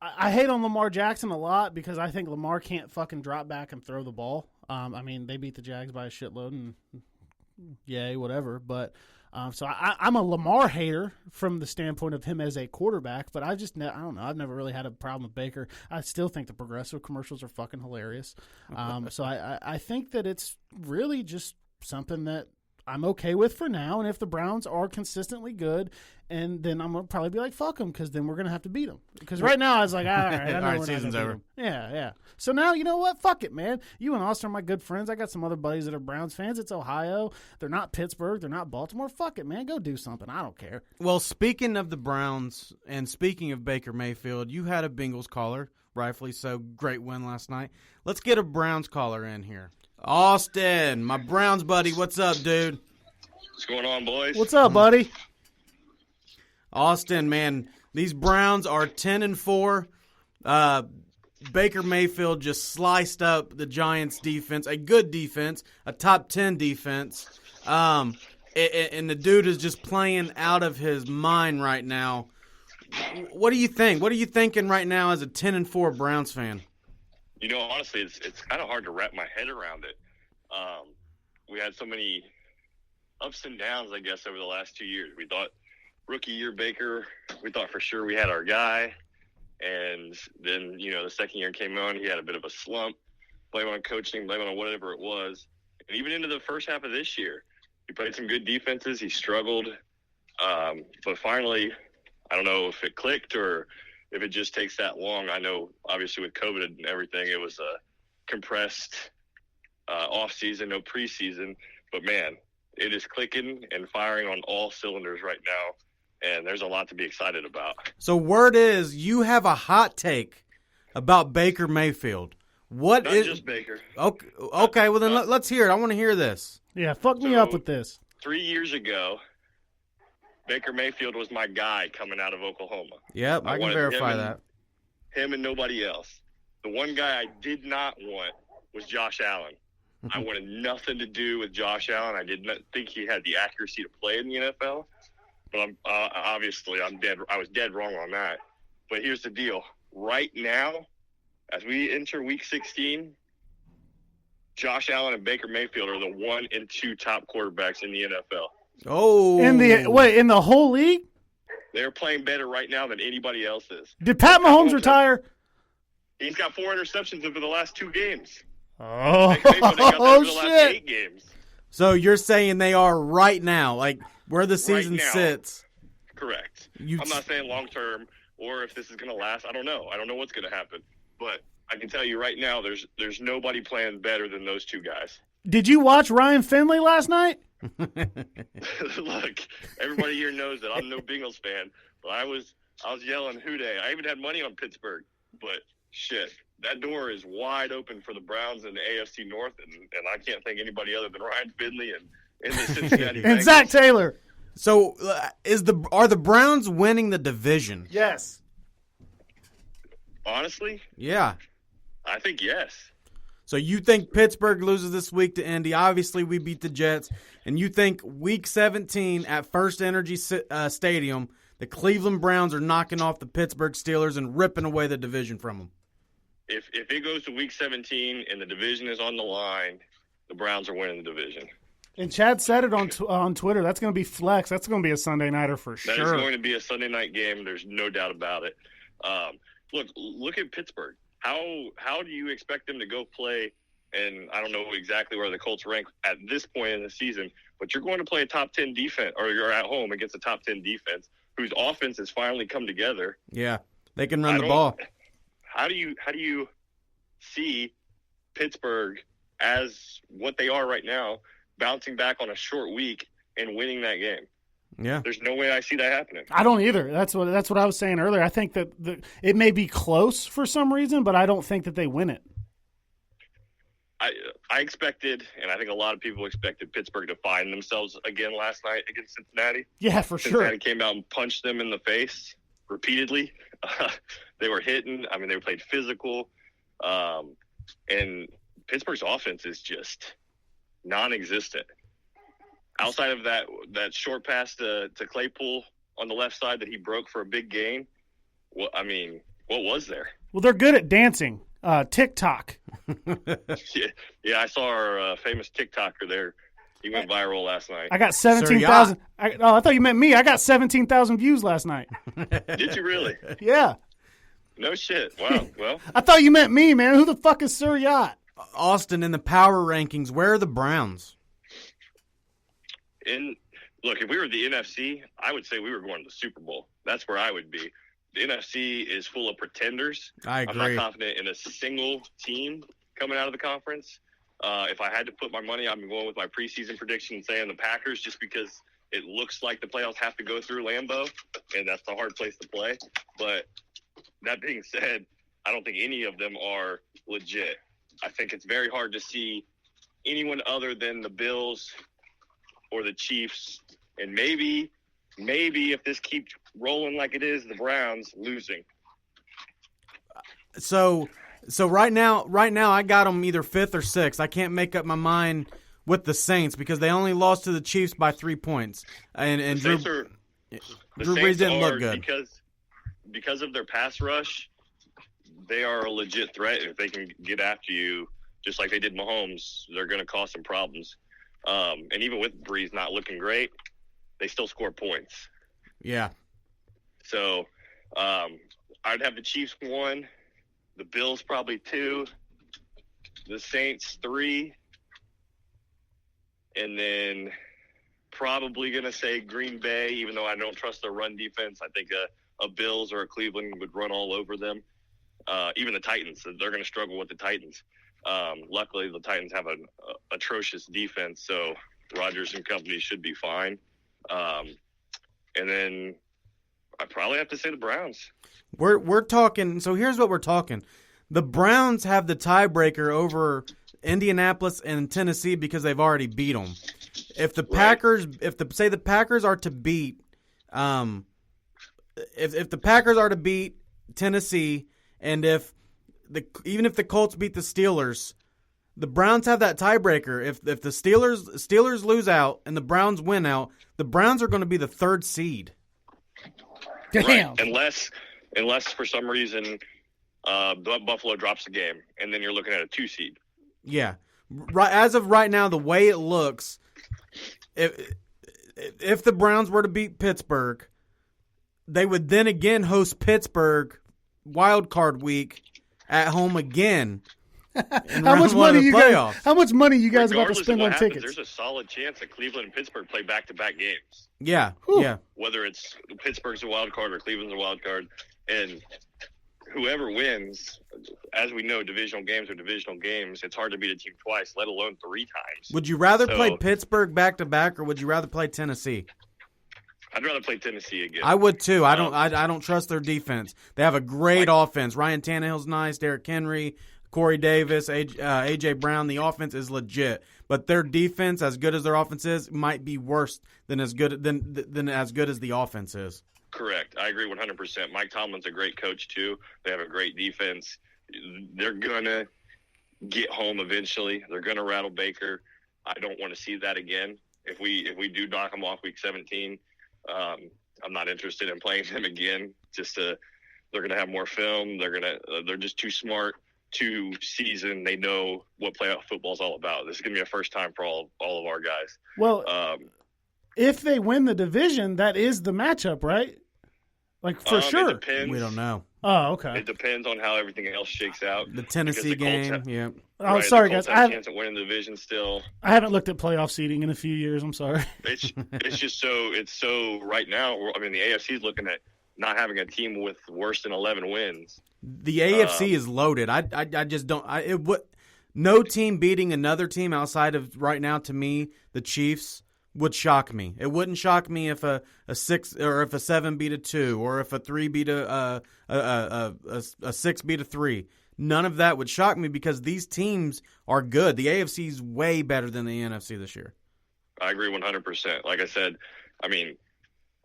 I hate on Lamar Jackson a lot because I think Lamar can't fucking drop back and throw the ball. They beat the Jags by a shitload, and yay, whatever. But So I'm a Lamar hater from the standpoint of him as a quarterback, but I don't know. I've never really had a problem with Baker. I still think the Progressive commercials are fucking hilarious. So I think that it's really just something that I'm okay with for now. And if the Browns are consistently good, and then I'm going to probably be like, fuck them, because then we're going to have to beat them. Because right now I was like, all right, I know All right, we're season's not gonna over. beat 'em. Yeah. So now, you know what? Fuck it, man. You and Austin are my good friends. I got some other buddies that are Browns fans. It's Ohio. They're not Pittsburgh. They're not Baltimore. Fuck it, man. Go do something. I don't care. Well, speaking of the Browns and speaking of Baker Mayfield, you had a Bengals caller, rightfully so. Great win last night. Let's get a Browns caller in here. Austin, my Browns buddy. What's up, dude? What's going on, boys? What's up, buddy? Austin, man, these Browns are 10-4. Baker Mayfield just sliced up the Giants' defense, a good defense, a top 10 defense. And the dude is just playing out of his mind right now. What do you think? What are you thinking right now as a 10-4 Browns fan? You know, honestly, it's kind of hard to wrap my head around it. We had so many ups and downs, I guess, over the last 2 years. We thought rookie year Baker, we thought for sure we had our guy. And then, you know, the second year came on, he had a bit of a slump. Blame on coaching, blame on whatever it was. And even into the first half of this year, he played some good defenses. He struggled. But finally, I don't know if it clicked or if it just takes that long. I know, obviously, with COVID and everything, it was a compressed off-season, no preseason. But, man, it is clicking and firing on all cylinders right now. And there's a lot to be excited about. So word is you have a hot take about Baker Mayfield. What Not is just Baker. Okay, well then let's hear it. I want to hear this. Yeah, fuck me up with this. 3 years ago, Baker Mayfield was my guy coming out of Oklahoma. Yep, I can wanted verify that. Him and nobody else. The one guy I did not want was Josh Allen. I wanted nothing to do with Josh Allen. I did not think he had the accuracy to play in the NFL. But I was dead wrong on that. But here's the deal. Right now, as we enter Week 16, Josh Allen and Baker Mayfield are the 1 and 2 top quarterbacks in the NFL. Oh. In the whole league? They're playing better right now than anybody else is. Did Pat Mahomes retire? He's got 4 interceptions over the last 2 games. Oh, Baker Mayfield got that over the last 8 games. So you're saying they are right now, like where the season Right now. sits. Correct. I'm not saying long term or if this is going to last. I don't know. I don't know what's going to happen. But I can tell you right now, there's nobody playing better than those 2 guys. Did you watch Ryan Finley last night? Look, everybody here knows that I'm no Bengals fan, but I was yelling "Who Dey?" I even had money on Pittsburgh. But shit, that door is wide open for the Browns in the AFC North, and I can't think anybody other than Ryan Finley and the Cincinnati And Bengals. Zach Taylor. So are the Browns winning the division? Yes. Honestly, Yeah. I think yes. So you think Pittsburgh loses this week to Indy? Obviously, we beat the Jets. And you think Week 17 at First Energy Stadium, the Cleveland Browns are knocking off the Pittsburgh Steelers and ripping away the division from them? If it goes to Week 17 and the division is on the line, the Browns are winning the division. And Chad said it on Twitter. That's going to be flex. That's going to be a Sunday nighter for That sure. is going to be a Sunday night game. There's no doubt about it. Look at Pittsburgh. How do you expect them to go play? And I don't know exactly where the Colts rank at this point in the season, but you're going to play a top 10 defense, or you're at home against a top 10 defense whose offense has finally come together. Yeah, they can run the ball. How do you see Pittsburgh as what they are right now, bouncing back on a short week and winning that game? Yeah, There's no way I see that happening. I don't either. That's what I was saying earlier. I think that it may be close for some reason, but I don't think that they win it. I expected, and I think a lot of people expected Pittsburgh to find themselves again last night against Cincinnati. Yeah, for sure. Cincinnati came out and punched them in the face repeatedly. They were hitting. I mean, they played physical. And Pittsburgh's offense is just non-existent. Outside of that short pass to Claypool on the left side that he broke for a big gain, what was there? Well, they're good at dancing. TikTok. Yeah, I saw our famous TikToker there He went viral last night. I got 17,000. I thought you meant me. I got 17,000 views last night. Did you really? Yeah. No shit. Wow. Well, I thought you meant me, man. Who the fuck is Sir Yacht? Austin, in the power rankings, where are the Browns? Look, if we were the NFC, I would say we were going to the Super Bowl. That's where I would be. The NFC is full of pretenders. I agree. I'm not confident in a single team coming out of the conference. If I had to put my money, I'm going with my preseason prediction saying the Packers, just because it looks like the playoffs have to go through Lambeau, and that's the hard place to play. But that being said, I don't think any of them are legit. I think it's very hard to see anyone other than the Bills or the Chiefs, and maybe if this keeps rolling like it is, the Browns losing. So right now I got them either 5th or 6th. I can't make up my mind with the Saints because they only lost to the Chiefs by 3 points. And Drew Brees didn't look good. Because of their pass rush, they are a legit threat. If they can get after you, just like they did Mahomes, they're going to cause some problems. And even with Brees not looking great, they still score points. Yeah. So I'd have the Chiefs 1, the Bills probably 2, the Saints 3, and then probably going to say Green Bay, even though I don't trust their run defense. I think a Bills or a Cleveland would run all over them. Even the Titans, they're going to struggle with the Titans. Luckily, the Titans have an atrocious defense, so Rodgers and company should be fine. And then I probably have to say the Browns. We're talking. So here's what we're talking. The Browns have the tiebreaker over Indianapolis and Tennessee because they've already beat them. If the Packers, say the Packers are to beat, if the Packers are to beat Tennessee, and even if the Colts beat the Steelers, the Browns have that tiebreaker. If the Steelers lose out and the Browns win out, the Browns are going to be the 3rd seed. Damn. Right. Unless for some reason Buffalo drops the game, and then you're looking at a 2 seed. Yeah. Right. As of right now, the way it looks, if the Browns were to beat Pittsburgh, they would then again host Pittsburgh wild card week at home again. How much money you guys about to spend on tickets? There's a solid chance that Cleveland and Pittsburgh play back-to-back games. Yeah, Whew. yeah. Whether it's Pittsburgh's a wild card or Cleveland's a wild card, and whoever wins, as we know, divisional games are divisional games. It's hard to beat a team twice, let alone 3 times. Would you rather play Pittsburgh back-to-back, or would you rather play Tennessee? I'd rather play Tennessee again. I would too. I don't trust their defense. They have a great offense. Ryan Tannehill's nice. Derrick Henry, Corey Davis, A.J. Brown. The offense is legit, but their defense, as good as their offense is, might be worse than as good as the offense is. Correct. I agree 100%. Mike Tomlin's a great coach too. They have a great defense. They're gonna get home eventually. They're gonna rattle Baker. I don't want to see that again. If we do knock them off week 17. I'm not interested in playing them again. They're going to have more film. They're just too smart, too seasoned. They know what playoff football is all about. This is going to be a first time for all of our guys. Well, if they win the division, that is the matchup, right? Like for sure. It depends. We don't know. Oh, okay. It depends on how everything else shakes out. The Tennessee game, yeah. Oh, right, sorry, the Colts guys. have a chance at winning the division still. I haven't looked at playoff seeding in a few years. I'm sorry. It's just so right now. I mean, the AFC is looking at not having a team with worse than 11 wins. The AFC is loaded. I just don't. No team beating another team outside of right now, to me, the Chiefs would shock me. It wouldn't shock me if a 6 or if a 7 beat a 2 or if a 3 beat a 6 beat a 3. None of that would shock me because these teams are good. The AFC is way better than the NFC this year. I agree 100%. Like I said, I mean,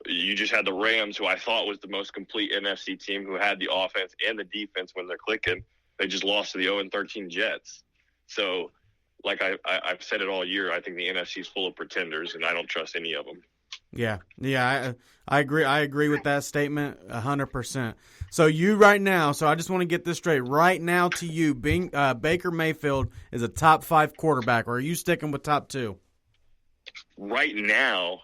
you just had the Rams, who I thought was the most complete NFC team, who had the offense and the defense when they're clicking. They just lost to the 0-13 Jets. So, like I've said it all year, I think the NFC is full of pretenders, and I don't trust any of them. Yeah, I agree. I agree with that statement 100%. So you right now, so I just want to get this straight. Right now to you, Baker Mayfield is a top 5 quarterback, or are you sticking with top 2? right now,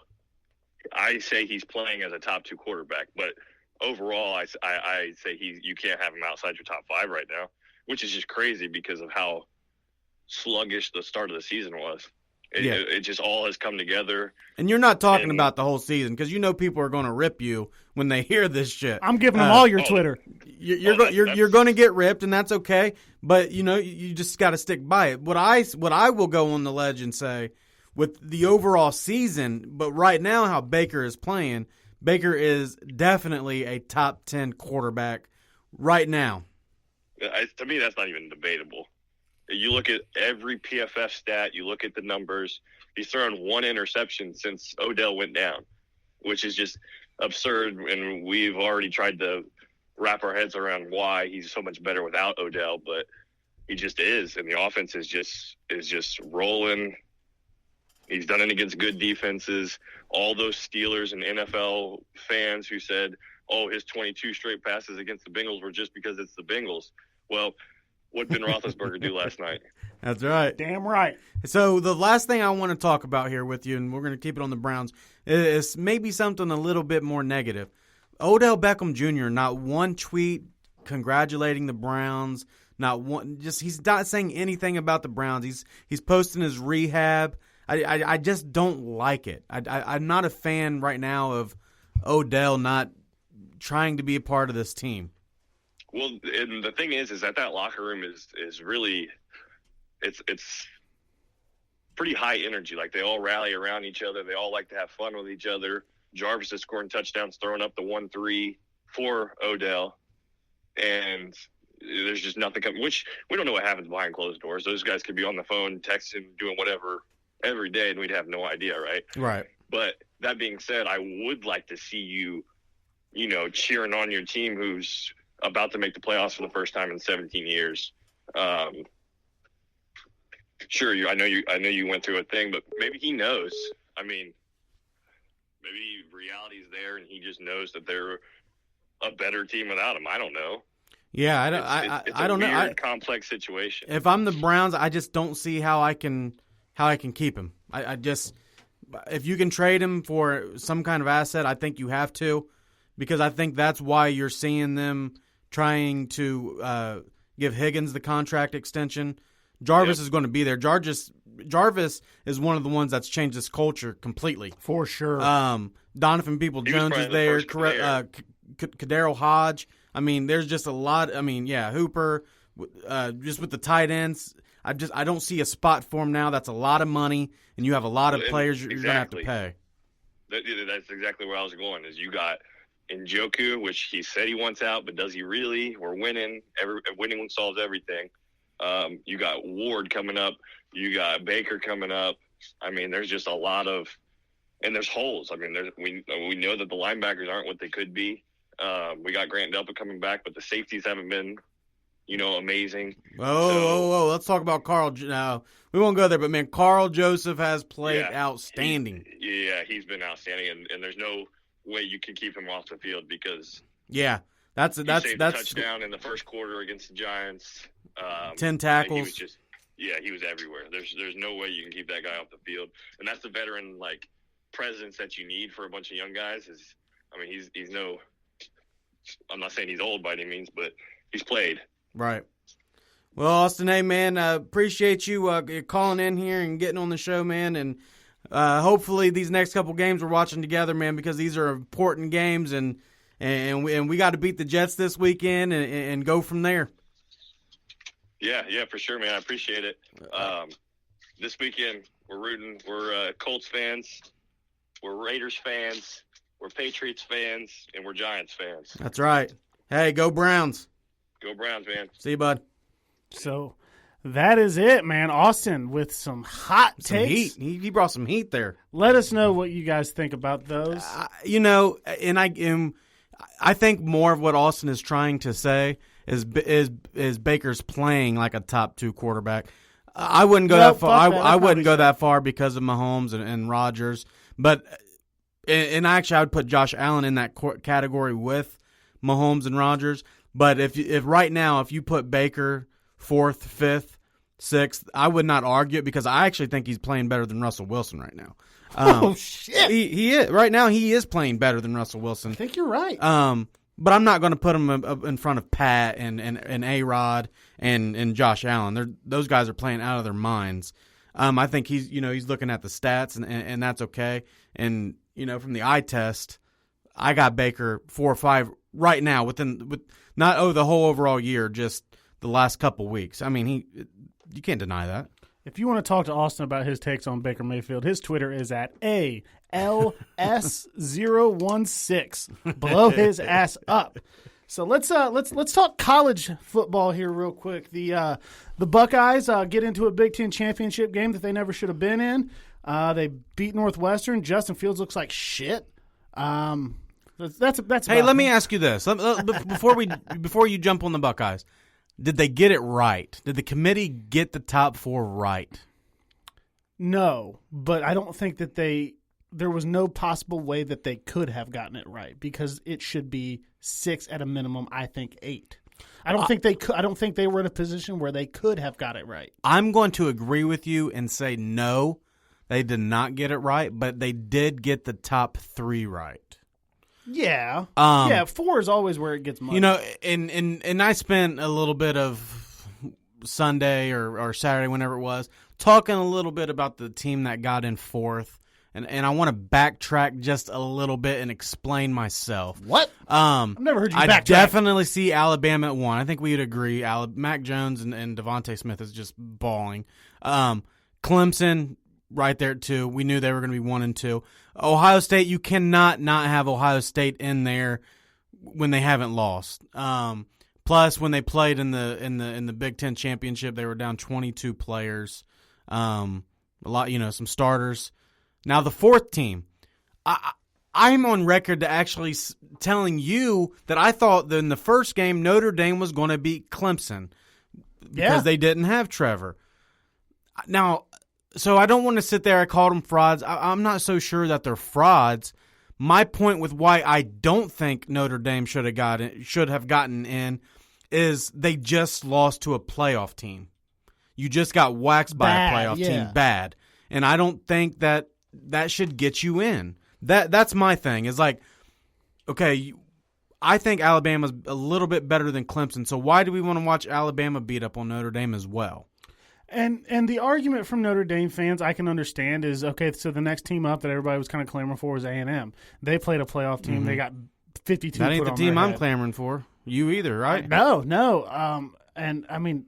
I say he's playing as a top 2 quarterback, but overall, I say you can't have him outside your top 5 right now, which is just crazy because of how sluggish the start of the season was. It just all has come together. And you're not talking about the whole season because people are going to rip you when they hear this shit. I'm giving them all your Twitter. You're going to get ripped, and that's okay. But you just got to stick by it. What I will go on the ledge and say, with the overall season, but right now how Baker is playing, Baker is definitely a top 10 quarterback right now. To me, that's not even debatable. You look at every PFF stat, you look at the numbers, he's thrown 1 interception since Odell went down, which is just absurd, and we've already tried to wrap our heads around why he's so much better without Odell, but he just is, and the offense is just rolling. He's done it against good defenses. All those Steelers and NFL fans who said, oh, his 22 straight passes against the Bengals were just because it's the Bengals. Well, what did Ben Roethlisberger do last night? That's right. Damn right. So the last thing I want to talk about here with you, and we're going to keep it on the Browns, is maybe something a little bit more negative. Odell Beckham Jr., not one tweet congratulating the Browns, not one. Just he's not saying anything about the Browns. He's posting his rehab. I just don't like it. I'm not a fan right now of Odell not trying to be a part of this team. Well, and the thing is that locker room is really it's pretty high energy. Like, they all rally around each other. They all like to have fun with each other. Jarvis is scoring touchdowns, throwing up the 1-3 for Odell, and there's just nothing coming. Which we don't know what happens behind closed doors. Those guys could be on the phone, texting, doing whatever every day, and we'd have no idea, right? Right. But that being said, I would like to see you cheering on your team who's about to make the playoffs for the first time in 17 years. Sure, I know you went through a thing, but maybe he knows. I mean, maybe reality's there, and he just knows that they're a better team without him. I don't know. Yeah, It's I don't know. Weird, complex situation. If I'm the Browns, I just don't see how I can keep him. I just, if you can trade him for some kind of asset, I think you have to, because I think that's why you're seeing them trying to give Higgins the contract extension. Jarvis is going to be there. Jarvis is one of the ones that's changed this culture completely. For sure. Donovan Peoples-Jones is there. Kadero Hodge. I mean, there's just a lot. I mean, yeah, Hooper. Just with the tight ends, I don't see a spot for him now. That's a lot of money, and you have a lot of players you're going to have to pay. That's exactly where I was going. Is you got Njoku, which he said he wants out, but does he really? We're winning. Winning solves everything. You got Ward coming up. You got Baker coming up. I mean, there's just a lot of – and there's holes. I mean, we know that the linebackers aren't what they could be. We got Grant Delpit coming back, but the safeties haven't been, amazing. Whoa. Let's talk about Carl. No, we won't go there, but, man, Carl Joseph has played outstanding. He's been outstanding, and there's no way you can keep him off the field because that's a touchdown in the first quarter against the Giants. 10 tackles. He was everywhere. There's no way you can keep that guy off the field, and that's the veteran presence that you need for a bunch of young guys. He's no. I'm not saying he's old by any means, but he's played. Right. Well, Austin, hey man, appreciate you calling in here and getting on the show, man, and hopefully these next couple games we're watching together, man, because these are important games, and we got to beat the Jets this weekend and go from there. Yeah, for sure, man. I appreciate it. This weekend, we're rooting. We're Colts fans. We're Raiders fans. We're Patriots fans. And we're Giants fans. That's right. Hey, go Browns. Go Browns, man. See you, bud. So that is it, man. Austin with some hot takes. Heat. He brought some heat there. Let us know what you guys think about those. And I think more of what Austin is trying to say is Baker's playing like a top 2 quarterback. I wouldn't go that far. I wouldn't go that far because of Mahomes and Rodgers. But and actually, I would put Josh Allen in that category with Mahomes and Rodgers. But if right now, if you put Baker 4th, 5th, sixth. I would not argue it because I actually think he's playing better than Russell Wilson right now. Oh shit! He is right now. He is playing better than Russell Wilson. I think you're right. But I'm not going to put him in front of Pat and A-Rod and Josh Allen. Those guys are playing out of their minds. I think he's looking at the stats and that's okay. And from the eye test, I got Baker 4 or 5 right now with not the whole overall year, just the last couple weeks. I mean, you can't deny that. If you want to talk to Austin about his takes on Baker Mayfield, his Twitter is at ALS016. Blow his ass up. So let's talk college football here real quick. The Buckeyes get into a Big Ten championship game that they never should have been in. They beat Northwestern. Justin Fields looks like shit. That's. Hey, let me ask you this before you jump on the Buckeyes. Did they get it right? Did the committee get the top 4 right? No, but I don't think that there was no possible way that they could have gotten it right because it should be 6 at a minimum. I think 8. I don't think they could. I don't think they were in a position where they could have got it right. I'm going to agree with you and say no, they did not get it right, but they did get the top 3 right. Yeah. 4 is always where it gets money. And I spent a little bit of Sunday or Saturday, whenever it was, talking a little bit about the team that got in 4th. And I want to backtrack just a little bit and explain myself. What? I've never heard you backtrack. I definitely see Alabama at 1. I think we would agree. Mac Jones and Devontae Smith is just balling. Clemson right there at 2. We knew they were going to be 1 and 2. Ohio State, you cannot not have Ohio State in there when they haven't lost. Plus, when they played in the Big Ten championship, they were down 22 players. A lot, some starters. Now the 4th team, I'm on record to actually telling you that I thought that in the first game Notre Dame was going to beat Clemson because they didn't have Trevor. Now. So I don't want to sit there. I called them frauds. I'm not so sure that they're frauds. My point with why I don't think Notre Dame should have gotten in is they just lost to a playoff team. You just got waxed by a playoff team bad, and I don't think that should get you in. That's my thing. Is like, okay, I think Alabama's a little bit better than Clemson. So why do we want to watch Alabama beat up on Notre Dame as well? And the argument from Notre Dame fans I can understand is, okay, so the next team up that everybody was kind of clamoring for was A&M. They played a playoff team. Mm-hmm. They got 52 That ain't put the on team their I'm head. clamoring for. You either, right? No. And, I mean,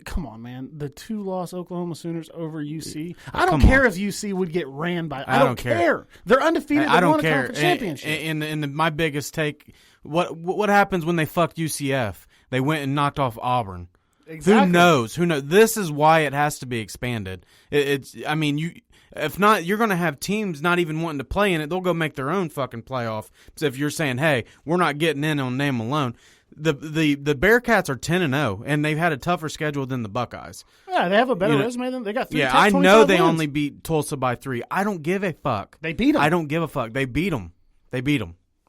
come on, man. The 2-loss Oklahoma Sooners over UC. I don't care if UC would get ran by. I don't care. They're undefeated. They won a conference championship. And my biggest take, what happens when they fucked UCF? They went and knocked off Auburn. Exactly. Who knows? This is why it has to be expanded. If not, you're going to have teams not even wanting to play in it. They'll go make their own fucking playoff. So if you're saying, hey, we're not getting in on name alone, the Bearcats are 10-0, and they've had a tougher schedule than the Buckeyes. Yeah, they have a better resume than they got. 3 I know they wins. only beat Tulsa by 3. I don't give a fuck. They beat them. I don't give a fuck. They beat them.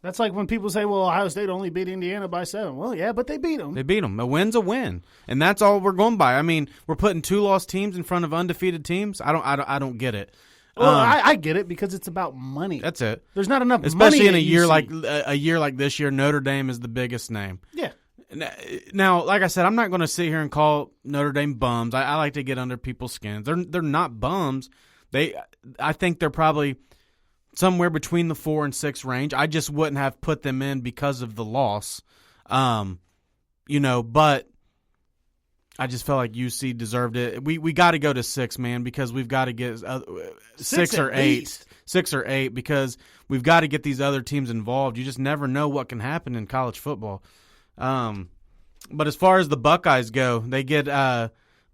That's like when people say, well, Ohio State only beat Indiana by 7. Well, yeah, but they beat them. They beat them. A win's a win, and that's all we're going by. I mean, we're putting 2-loss teams in front of undefeated teams. I don't get it. Well, I get it because it's about money. That's it. There's not enough especially money in a year UC. like this year. Notre Dame is the biggest name. Yeah. Now, like I said, I'm not going to sit here and call Notre Dame bums. I like to get under people's skins. They're not bums. I think they're probably somewhere between the 4 and 6 range. I just wouldn't have put them in because of the loss. But I just felt like UC deserved it. We got to go to 6, man, because we've got to get 6 or 8. 6 or 8 because we've got to get these other teams involved. You just never know what can happen in college football. But as far as the Buckeyes go, they get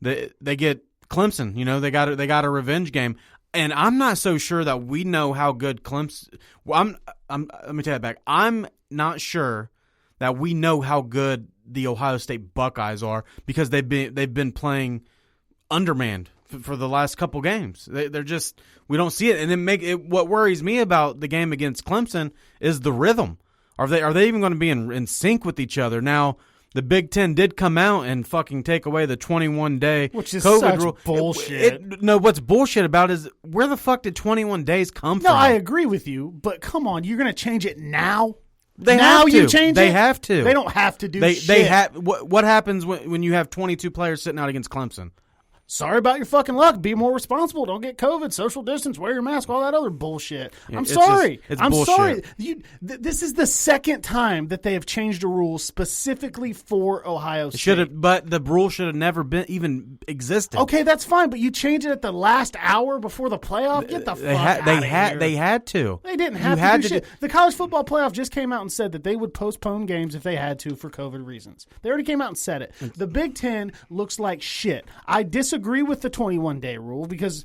Clemson. They got a revenge game. And I'm not so sure that we know how good Clemson. Well, let me take that back. I'm not sure that we know how good the Ohio State Buckeyes are because they've been playing undermanned for the last couple games. They're just, we don't see it. And then what worries me about the game against Clemson is the rhythm. Are they even going to be in sync with each other? Now, the Big Ten did come out and fucking take away the 21-day which is COVID such rule. bullshit. No, what's bullshit about is where the fuck did 21 days come No, from? I agree with you, but come on, you're going to change it now? They now have to. You change they it? have to. They don't have to do shit. They have. What happens when you have 22 players sitting out against Clemson? Sorry about your fucking luck. Be more responsible. Don't get COVID. Social distance. Wear your mask. All that other bullshit. Yeah, I'm sorry. It's I'm bullshit. sorry. This is the second time that they have changed a rule specifically for Ohio State. But the rule should have never been even existed. Okay, that's fine. But you changed it at the last hour before the playoff. Get the fuck out of here. They had to. They didn't have to do shit. The college football playoff just came out and said that they would postpone games if they had to for COVID reasons. They already came out and said it. The Big Ten looks like shit. I disagree with the 21-day rule because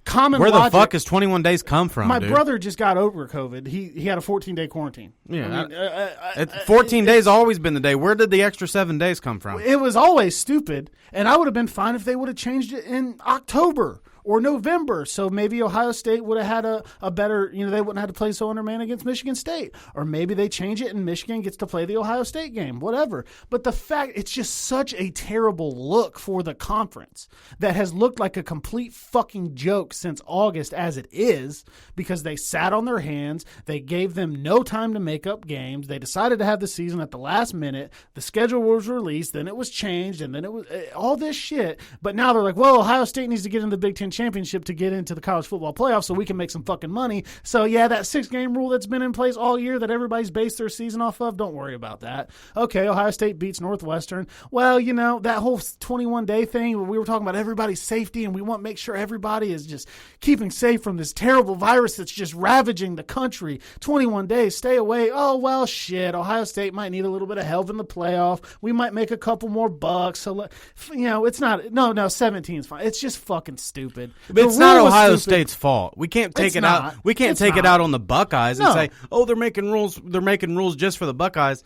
common Where logic, the fuck is 21 days come from, my dude? brother just got over COVID. He had a 14-day quarantine. Yeah. 14 days always been the day. Where did the extra 7 days come from? It was always stupid, and I would have been fine if they would have changed it in October or November, so maybe Ohio State would have had a better, they wouldn't have to play so undermanned against Michigan State. Or maybe they change it and Michigan gets to play the Ohio State game, whatever. But the fact, it's just such a terrible look for the conference that has looked like a complete fucking joke since August as it is, because they sat on their hands, they gave them no time to make up games, they decided to have the season at the last minute, the schedule was released, then it was changed, and then it was all this shit. But now they're like, well, Ohio State needs to get in the Big Ten championship to get into the college football playoff so we can make some fucking money. So yeah, that 6-game rule that's been in place all year that everybody's based their season off of, don't worry about that. Okay, Ohio State beats Northwestern. Well, that whole 21-day thing, we were talking about everybody's safety and we want to make sure everybody is just keeping safe from this terrible virus that's just ravaging the country. 21 days, stay away. Oh, well, shit, Ohio State might need a little bit of help in the playoff. We might make a couple more bucks. So, it's not, no, 17 is fine. It's just fucking stupid. It's not Ohio State's fault. We can't take it out. We can't take it out on the Buckeyes and say, "Oh, they're making rules. They're making rules just for the Buckeyes."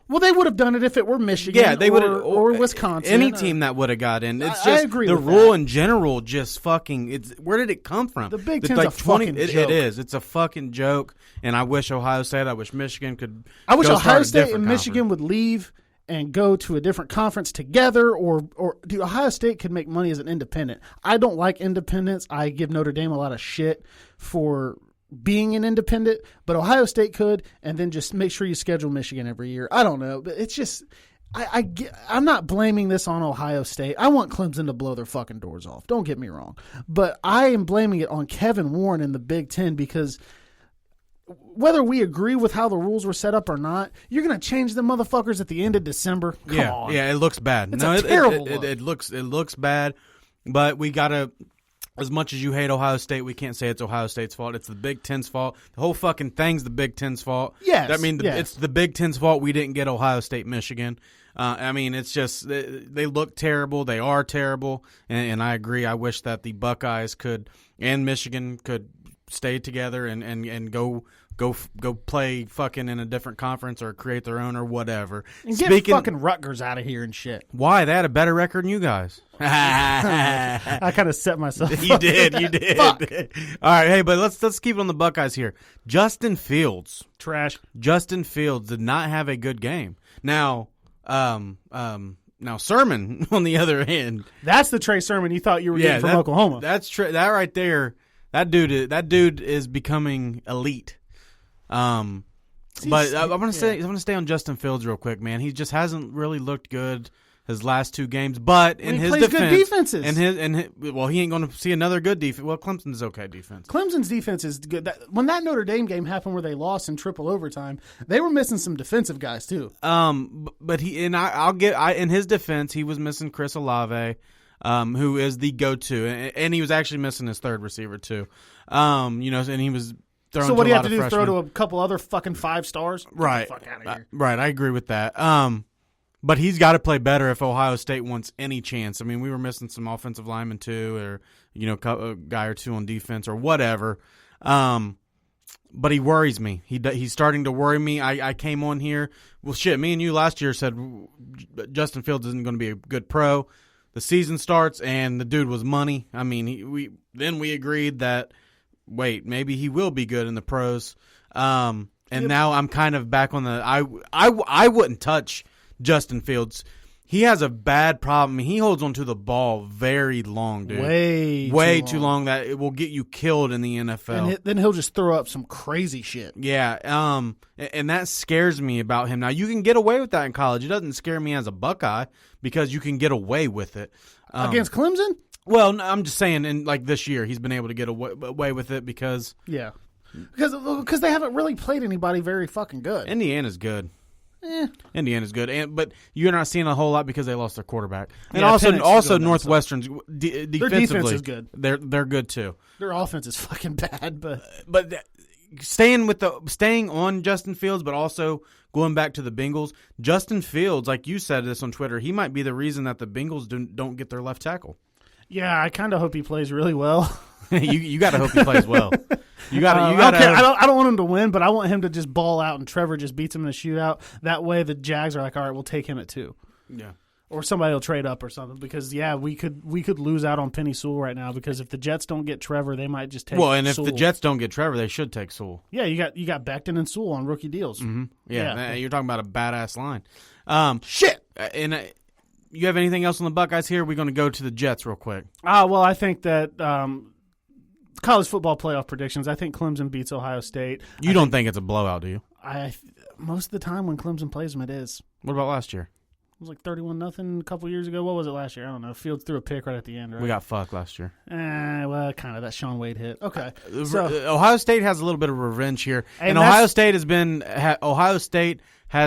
Well, they would have done it if it were Michigan. Yeah, they would have, or Wisconsin. Any team that would have got in. It's just I agree the with rule that. in general. Just fucking. Where did it come from? The Big Ten's a fucking joke. It is. It's a fucking joke. And I wish Ohio State. I wish Michigan could. I wish go Ohio start a State and different Michigan would leave and go to a different conference together, or dude, Ohio State could make money as an independent. I don't like independents. I give Notre Dame a lot of shit for being an independent, but Ohio State could, and then just make sure you schedule Michigan every year. I don't know, but it's just I'm not blaming this on Ohio State. I want Clemson to blow their fucking doors off. Don't get me wrong, but I am blaming it on Kevin Warren and the Big Ten because whether we agree with how the rules were set up or not, you're going to change the motherfuckers at the end of December. Come on. Yeah, it looks bad. It's a terrible look. It looks bad, but we got to, as much as you hate Ohio State, we can't say it's Ohio State's fault. It's the Big Ten's fault. The whole fucking thing's the Big Ten's fault. Yes. It's the Big Ten's fault we didn't get Ohio State, Michigan. It's just they look terrible. They are terrible, and I agree. I wish that the Buckeyes and Michigan could stay together and go play fucking in a different conference or create their own or whatever. And get fucking Rutgers out of here and shit. Why? They had a better record than you guys. I kind of set myself up. You did. Fuck. All right, hey, but let's keep it on the Buckeyes here. Justin Fields. Trash. Justin Fields did not have a good game. Now Sermon on the other hand. That's the Trey Sermon you thought you were getting from Oklahoma. That's true. That right there. That dude is becoming elite. But I'm gonna stay on Justin Fields real quick, man. He just hasn't really looked good his last 2 games. But in his defense, good defenses. He ain't gonna see another good defense. Well, Clemson's okay defense. Clemson's defense is good. When that Notre Dame game happened, where they lost in triple overtime, they were missing some defensive guys too. But in his defense, he was missing Chris Olave. Who is the go-to, and he was actually missing his third receiver too. And he was throwing. So what do you have to do? Freshmen. Throw to a couple other fucking 5 stars? Right. Get the fuck out of here. Right. I agree with that. But he's got to play better if Ohio State wants any chance. I mean, we were missing some offensive linemen too, or a guy or two on defense or whatever. But he worries me. He's starting to worry me. I came on here. Well, shit. Me and you last year said Justin Fields isn't going to be a good pro. The season starts, and the dude was money. I mean, we agreed that, maybe he will be good in the pros. Now I'm kind of back on the I wouldn't touch Justin Fields. He has a bad problem. He holds onto the ball very long, dude. Way too long that it will get you killed in the NFL. And then he'll just throw up some crazy shit. Yeah, and that scares me about him. Now, you can get away with that in college. It doesn't scare me as a Buckeye because you can get away with it. Against Clemson? Well, no, I'm just saying, and like this year, he's been able to get away with it because because they haven't really played anybody very fucking good. Indiana's good. Indiana's good, but you're not seeing a whole lot because they lost their quarterback, and Yeah, also Northwestern's defensively, their defense is good. They're good too. Their offense is fucking bad, but staying on Justin Fields, but also going back to the Bengals, Justin Fields, like you said this on Twitter, he might be the reason that the Bengals don't get their left tackle. yeah, I kind of hope he plays really well. you got to hope he plays well. You got to. I don't want him to win, but I want him to just ball out and Trevor just beats him in a shootout. That way, the Jags are like, all right, we'll take him at 2. Yeah. Or somebody will trade up or something because we could lose out on Penny Sewell right now because if the Jets don't get Trevor, they might just take. Well, and Sewell. if the Jets don't get Trevor, they should take Sewell. Yeah, you got Becton and Sewell on rookie deals. Mm-hmm. Yeah, you're talking about a badass line. Shit. And you have anything else on the Buckeyes here? We're going to go to the Jets real quick. Well, I think that college football playoff predictions. I think Clemson beats Ohio State. You don't think it's a blowout, do you? Most of the time when Clemson plays them, it is. What about last year? It was like 31-0 a couple years ago. What was it last year? I don't know. Fields threw a pick right at the end, right? We got fucked last year. Well, kind of. That Sean Wade hit. Okay. So, Ohio State has a little bit of revenge here. And Ohio State has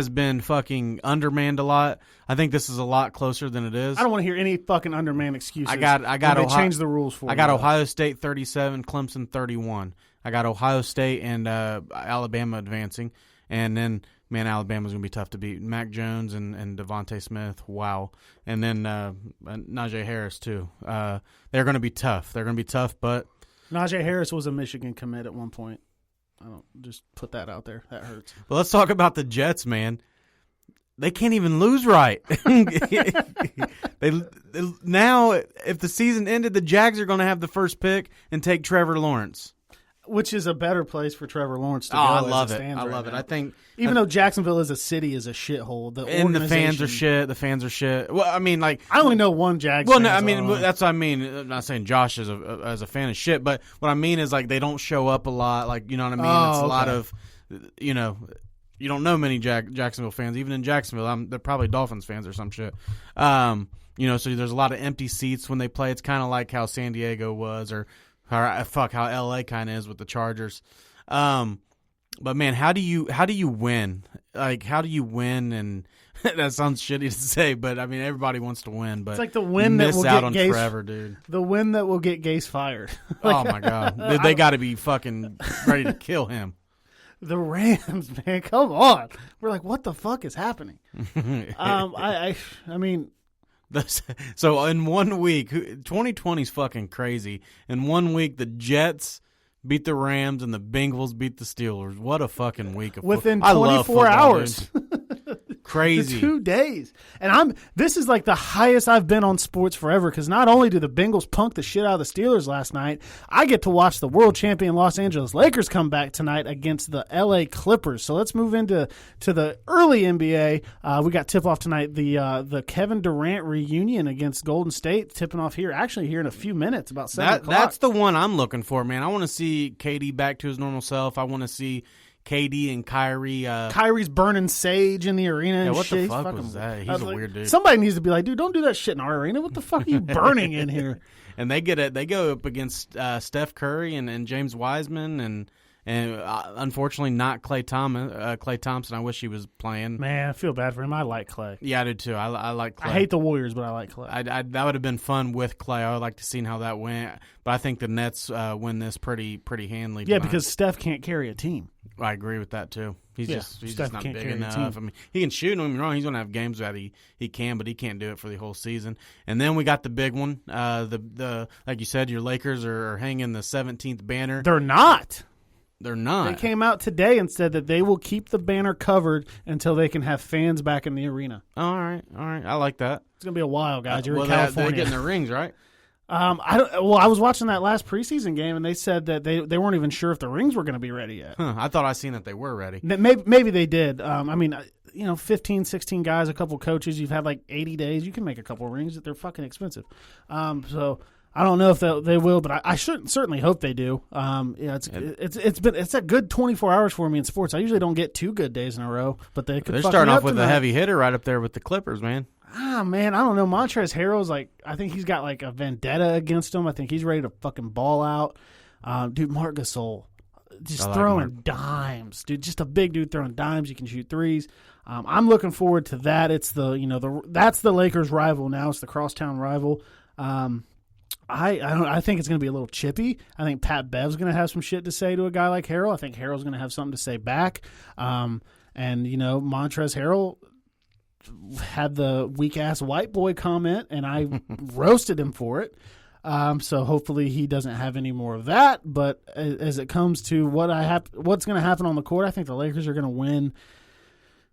been fucking undermanned a lot. I think this is a lot closer than it is. I don't want to hear any fucking undermanned excuses. I got they changed the rules for I got Ohio State 37, Clemson 31. I got Ohio State and Alabama advancing. And then, man, Alabama's going to be tough to beat. Mac Jones and Devontae Smith, wow. And then Najee Harris, too. They're going to be tough. But Najee Harris was a Michigan commit at one point. I don't just put that out there. That hurts. But let's talk about the Jets, man. They can't even lose right. Now, if the season ended, the Jags are going to have the first pick and take Trevor Lawrence. Which is a better place for Trevor Lawrence to go. I love it. I love it. I think even though Jacksonville as a city is a shithole, the fans are shit. The fans are shit. Well, I mean, like I only know one Jags. Well, no, I mean that's what I mean. I'm not saying Josh is as a fan of shit, but what I mean is like they don't show up a lot. Like you know what I mean? It's a lot of you don't know many Jacksonville fans. Even in Jacksonville, they're probably Dolphins fans or some shit. So there's a lot of empty seats when they play. It's kind of like how San Diego was or. How LA kind of is with the Chargers, but man, how do you win? Like, how do you win? And that sounds shitty to say, but I mean, everybody wants to win. But it's like the win that will get on Gase forever, dude. The win that will get Gase fired. Oh my god, they got to be fucking ready to kill him. The Rams, man, come on. We're like, what the fuck is happening? I mean. So in 1 week, 2020 is fucking crazy. In 1 week, the Jets beat the Rams and the Bengals beat the Steelers. What a fucking week of within football. 24 hours. Crazy. 2 days. And this is like the highest I've been on sports forever because not only do the Bengals punk the shit out of the Steelers last night, I get to watch the world champion Los Angeles Lakers come back tonight against the LA Clippers. So let's move into the early NBA. We got tip-off tonight, the Kevin Durant reunion against Golden State, tipping off here in a few minutes, about 7 o'clock. That's the one I'm looking for, man. I want to see KD back to his normal self. I want to see KD and Kyrie. Kyrie's burning sage in the arena. Yeah, and what shit. the fuck was that? He's a weird dude. Somebody needs to be like, dude, don't do that shit in our arena. What the fuck are you burning in here? And they go up against Steph Curry and James Wiseman and unfortunately not Klay Thompson. I wish he was playing. Man, I feel bad for him. I like Klay. Yeah, I do too. I like Klay. I hate the Warriors, but I like Klay. That would have been fun with Klay. I would like to see how that went. But I think the Nets win this pretty handily. Yeah, because Steph can't carry a team. I agree with that too. He's just not big enough. I mean, he can shoot. Don't get me wrong. He's going to have games that he can, but he can't do it for the whole season. And then we got the big one. The like you said, your Lakers are hanging the 17th banner. They're not. They're not. They came out today and said that they will keep the banner covered until they can have fans back in the arena. All right. I like that. It's gonna be a while, guys. You're in California. They're getting their rings, right? I was watching that last preseason game, and they said that they weren't even sure if the rings were going to be ready yet. I thought I seen that they were ready. Maybe they did. 15, 16 guys, a couple coaches. You've had like 80 days. You can make a couple rings. They're fucking expensive. So I don't know if they will, but I certainly hope they do. It's a good 24 hours for me in sports. I usually don't get 2 good days in a row, but they're starting off with a heavy hitter right up there with the Clippers, man. Man, I don't know. Montrezl Harrell's I think he's got like a vendetta against him. I think he's ready to fucking ball out. Dude, Marc Gasol, just throwing dimes, dude. Just a big dude throwing dimes. You can shoot threes. I'm looking forward to that. It's that's the Lakers' rival now. It's the crosstown rival. I think it's going to be a little chippy. I think Pat Bev's going to have some shit to say to a guy like Harrell. I think Harrell's going to have something to say back. And Montrezl Harrell had the weak-ass white boy comment, and I roasted him for it. So hopefully he doesn't have any more of that. But as it comes to what's going to happen on the court, I think the Lakers are going to win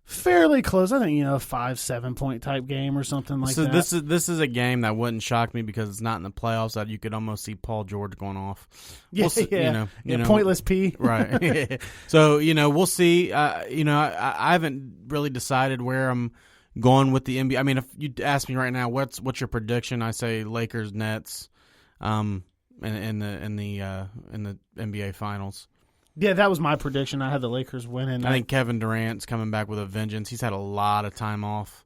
fairly close. I think 5-7 point type game or something like that. So this is a game that wouldn't shock me because it's not in the playoffs. That you could almost see Paul George going off. Pointless P. Right. So we'll see. I haven't really decided where I'm going with the NBA. I mean, if you ask me right now, what's your prediction? I say Lakers Nets, in the NBA Finals. Yeah, that was my prediction. I had the Lakers winning. I think Kevin Durant's coming back with a vengeance. He's had a lot of time off.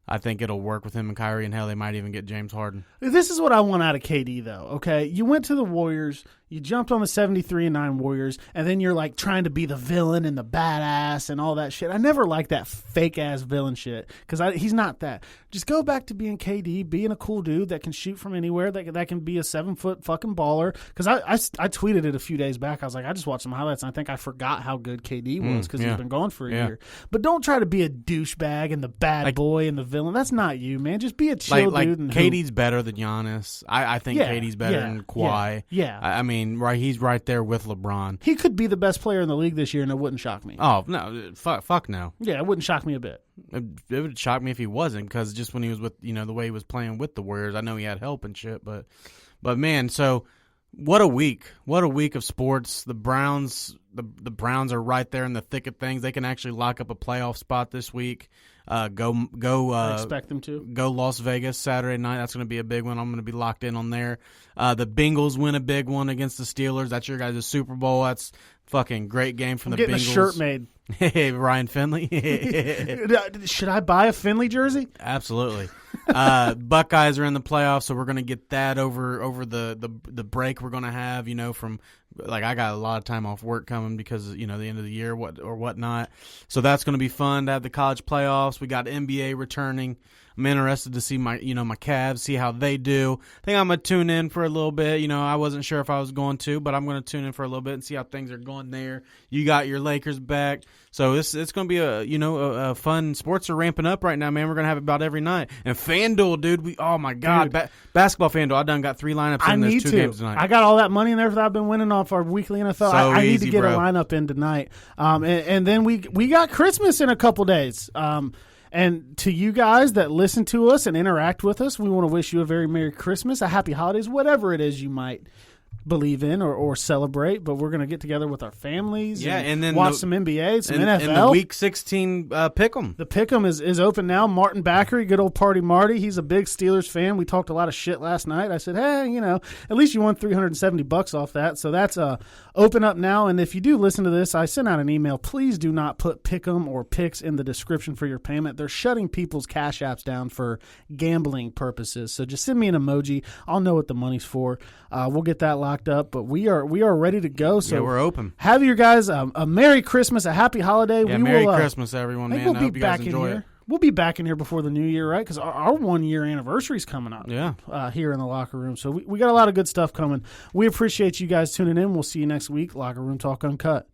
I think it'll work with him and Kyrie, and hell, they might even get James Harden. This is what I want out of KD, though, okay? You went to the Warriors, you jumped on the 73-9 Warriors, and then you're, like, trying to be the villain and the badass and all that shit. I never liked that fake-ass villain shit because he's not that. Just go back to being KD, being a cool dude that can shoot from anywhere, that can be a 7-foot fucking baller. Because I tweeted it a few days back. I was like, I just watched some highlights, and I think I forgot how good KD was because he's been gone for a year. But don't try to be a douchebag and the bad boy and the villain. That's not you, man. Just be a chill dude. And KD's better than Giannis. I think KD's better than Kawhi. Yeah. I mean, right? He's right there with LeBron. He could be the best player in the league this year, and it wouldn't shock me. Oh no, fuck no. Yeah, it wouldn't shock me a bit. It would shock me if he wasn't, because just when he was with the way he was playing with the Warriors, I know he had help and shit, but man, so what a week of sports. The Browns are right there in the thick of things. They can actually lock up a playoff spot this week. I expect them to go Las Vegas Saturday night. That's going to be a big one. I'm going to be locked in on there. The Bengals win a big one against the Steelers. That's your guys' Super Bowl. That's fucking great game from the Bengals. Getting a shirt made. Hey, Ryan Finley. Should I buy a Finley jersey? Absolutely. Buckeyes are in the playoffs, so we're going to get that over the break we're going to have. From I got a lot of time off work coming because the end of the year whatnot. So that's going to be fun to have the college playoffs. We got NBA returning. I'm interested to see my Cavs, see how they do. I think I'm going to tune in for a little bit. I wasn't sure if I was going to, but I'm going to tune in for a little bit and see how things are going there. You got your Lakers back. So it's going to be a fun. Sports are ramping up right now, man. We're going to have it about every night. And FanDuel, dude, oh my God. Basketball FanDuel, I done got 3 lineups in. There's 2 games tonight. I got all that money in there that I've been winning off our weekly NFL. I need to get a lineup in tonight. And then we got Christmas in a couple days. And to you guys that listen to us and interact with us, we want to wish you a very Merry Christmas, a Happy Holidays, whatever it is you might believe in or celebrate. But we're going to get together with our families and then watch some NBA, some NFL. And the Week 16 Pick'em. The Pick'em is open now. Martin Backery, good old Party Marty, he's a big Steelers fan. We talked a lot of shit last night. I said, hey, at least you won $370 off that. So that's open up now. And if you do listen to this, I sent out an email. Please do not put Pick'em or picks in the description for your payment. They're shutting people's cash apps down for gambling purposes. So just send me an emoji. I'll know what the money's for. We'll get that locked up, but we are ready to go. So we're open. Have you guys a Merry Christmas, a Happy Holiday. Yeah, Merry Christmas, everyone, man. I hope you guys enjoy it. We'll be back in here before the new year, right? Because our 1-year anniversary is coming up. Yeah. Here in the locker room. So we got a lot of good stuff coming. We appreciate you guys tuning in. We'll see you next week. Locker Room Talk Uncut.